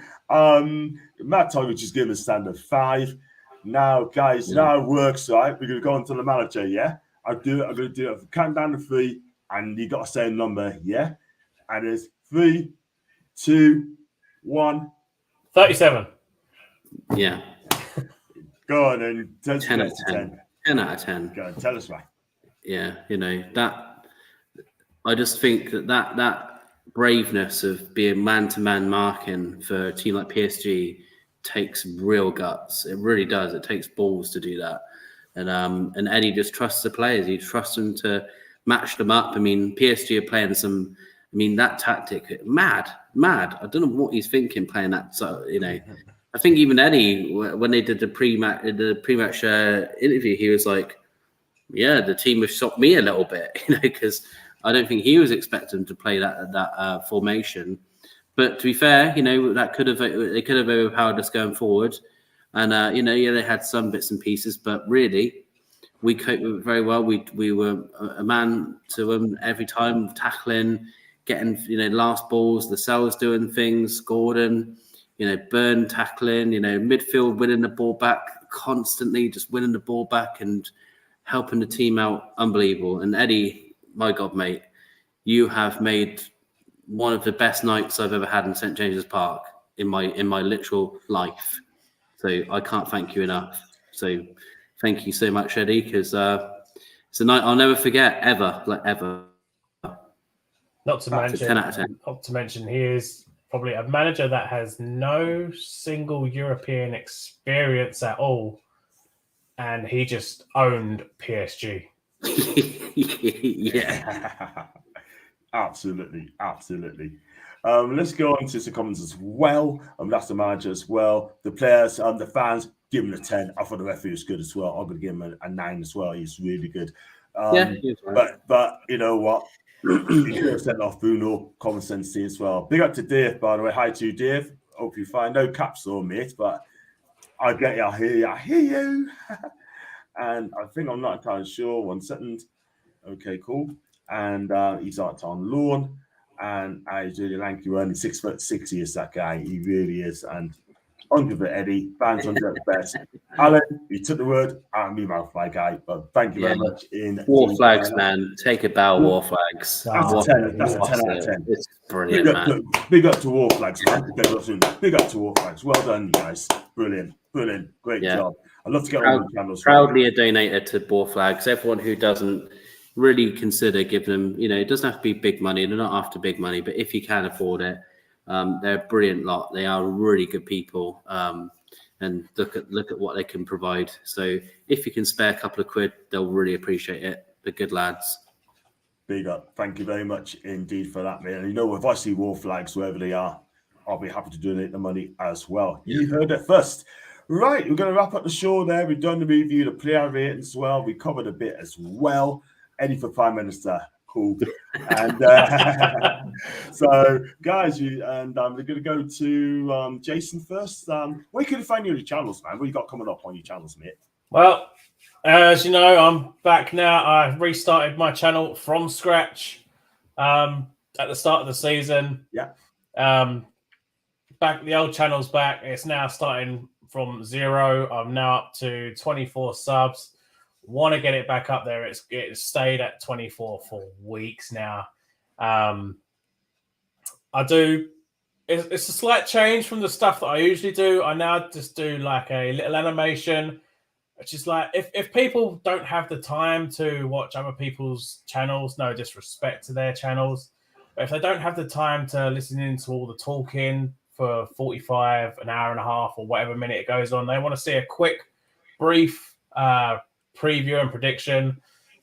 [SPEAKER 1] Matt Toggage just given a standard 5. Now, guys, now it works, right? We're going to go on to the manager, yeah? I'm going to do it. Count down to 3, and you got to say a number, yeah? And it's 3, 2, 1.
[SPEAKER 2] 37. Yeah.
[SPEAKER 1] Go on, and
[SPEAKER 2] 10 out of 10. 10 out of 10.
[SPEAKER 1] Go on, tell us why.
[SPEAKER 2] Yeah, that. I just think that braveness of being man-to-man marking for a team like PSG takes real guts. It really does. It takes balls to do that. And Eddie just trusts the players. He trusts them to match them up. I mean, PSG are playing some. I mean, that tactic, mad. I don't know what he's thinking playing that. So I think even Eddie, when they did the pre-match interview, he was like, "Yeah, the team have shocked me a little bit," because I don't think he was expecting to play that formation. But to be fair, they could have overpowered us going forward, and they had some bits and pieces, but really, we coped with it very well. We were a man to them every time, tackling, getting last balls, the cells doing things, Gordon, Burn tackling, midfield winning the ball back constantly, just winning the ball back and helping the team out. Unbelievable. And Eddie, my God, mate, you have made one of the best nights I've ever had in St. James's Park in my literal life. So I can't thank you enough. So thank you so much, Eddie, because it's a night I'll never forget, ever.
[SPEAKER 3] Not to
[SPEAKER 2] That's a 10 out of 10.
[SPEAKER 3] Not to mention, he is probably a manager that has no single European experience at all, and he just owned PSG.
[SPEAKER 2] Yeah.
[SPEAKER 1] Absolutely. Let's go on to some comments as well. That's the manager as well. The players, the fans, give him a 10. I thought the referee was good as well. I'm going to give him a 9 as well. He's really good.
[SPEAKER 2] He's right.
[SPEAKER 1] But you know what? He could have sent off Bruno, common sense as well. Big up to Dave, by the way. Hi to you, Dave. Hope you find no caps on, mate. But I get you. I hear you. And I think I'm not entirely sure. 1 second. Okay, cool. And he's out on loan. And I really like you. Only 6'6" he is, that guy. He really is. And on to the Eddie. Fans on the best. Alan, you took the word out of me mouth, my guy. But thank you very much.
[SPEAKER 2] War flags, man. Take a bow, War flags.
[SPEAKER 1] That's a 10. That's a 10 out of 10.
[SPEAKER 2] It's brilliant, man.
[SPEAKER 1] Big up to War flags, man. Big up to War flags. Well done, guys. Brilliant. Great job. I'd love to get all the channels.
[SPEAKER 2] Proudly a donator to War flags. Everyone who doesn't really consider giving them, it doesn't have to be big money. They're not after big money, but if you can afford it, they're a brilliant lot. They are really good people, and look at what they can provide. So if you can spare a couple of quid, they'll really appreciate it. They're good lads.
[SPEAKER 1] Big up. Thank you very much indeed for that, man. And if I see War flags wherever they are, I'll be happy to donate the money as well. You heard it first. Right, we're going to wrap up the show there. We've done the review, the player ratings as well. We covered a bit as well. Eddie for Prime Minister. Cool. And so, guys, we're going to go to Jason first. Where can you find your channels, man? What you got coming up on your channels, mate?
[SPEAKER 3] Well, as you know, I'm back now. I restarted my channel from scratch at the start of the season.
[SPEAKER 1] Yeah.
[SPEAKER 3] Back, the old channel's back. It's now starting from 0. I'm now up to 24 subs. Want to get it back up there. It's stayed at 24 for weeks now. It's a slight change from the stuff that I usually do. I now just do like a little animation, which is like, if people don't have the time to watch other people's channels, no disrespect to their channels, but if they don't have the time to listen into all the talking for 45, an hour and a half, or whatever minute it goes on, they want to see a quick, brief preview and prediction,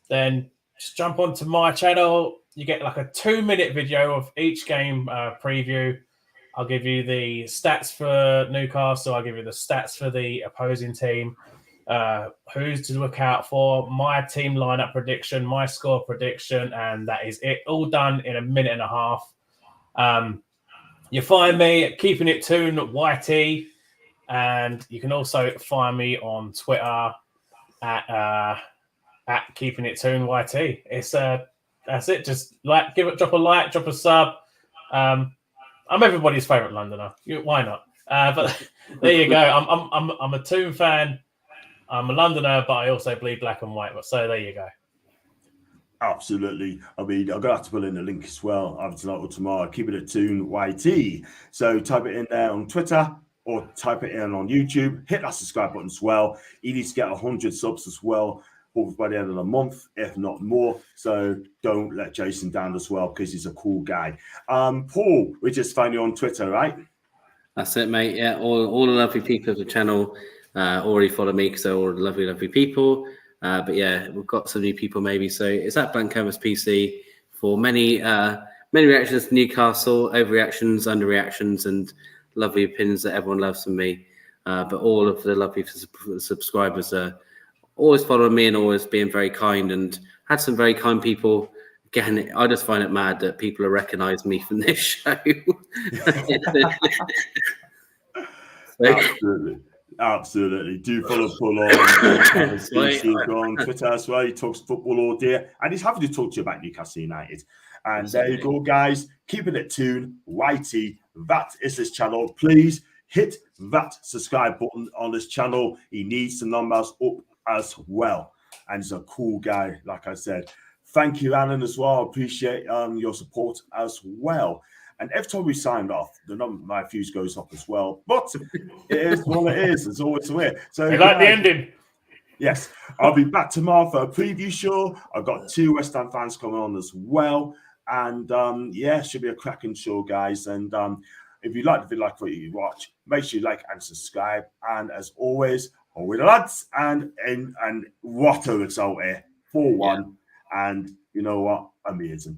[SPEAKER 3] then just jump onto my channel. You get like a 2-minute video of each game preview. I'll give you the stats for Newcastle. I'll give you the stats for the opposing team, who's to look out for, my team lineup prediction, my score prediction, and that is it. All done in a minute and a half. You find me at Keeping It Tuned YT, and you can also find me on Twitter at Keeping It Tuned YT. It's that's it. Just drop a like, drop a sub. I'm everybody's favorite Londoner. Why not? But there you go. I'm a Toon fan. I'm a Londoner, but I also bleed black and white. So there you go.
[SPEAKER 1] Absolutely. I mean, I'm going to have to put in a link as well either tonight or tomorrow. Keep it at Toon YT. So type it in there on Twitter or type it in on YouTube. Hit that subscribe button as well. You need to get 100 subs as well by the end of the month, if not more. So don't let Jason down as well, because he's a cool guy. Paul, we just found you on Twitter, right?
[SPEAKER 2] That's it, mate. Yeah, all the lovely people of the channel already follow me because they're all lovely, lovely people. But yeah, we've got some new people maybe. So it's at Blank Canvas PC for many reactions to Newcastle, overreactions, underreactions, and lovely opinions that everyone loves from me. But all of the lovely subscribers are always following me and always being very kind, and had some very kind people. Again, I just find it mad that people are recognising me from this show.
[SPEAKER 1] Absolutely. Absolutely. Do follow Paul on Twitter as well. He talks football all day, and he's happy to talk to you about Newcastle United. And there you go, guys. Keeping it tuned. YT, that is his channel. Please hit that subscribe button on this channel. He needs the numbers up as well. And he's a cool guy, like I said. Thank you, Alan, as well. Appreciate your support as well. And every time we signed off, the number my fuse goes up as well. But it is what it is. It's always the way. So
[SPEAKER 3] you like the ending?
[SPEAKER 1] Yes. I'll be back tomorrow for a preview show. I've got 2 West Ham fans coming on as well. And yeah, should be a cracking show, guys. And if you like the video, like what you watch, make sure you like and subscribe. And as always, with the lads, and what a result here. 4-1. And you know what? Amazing.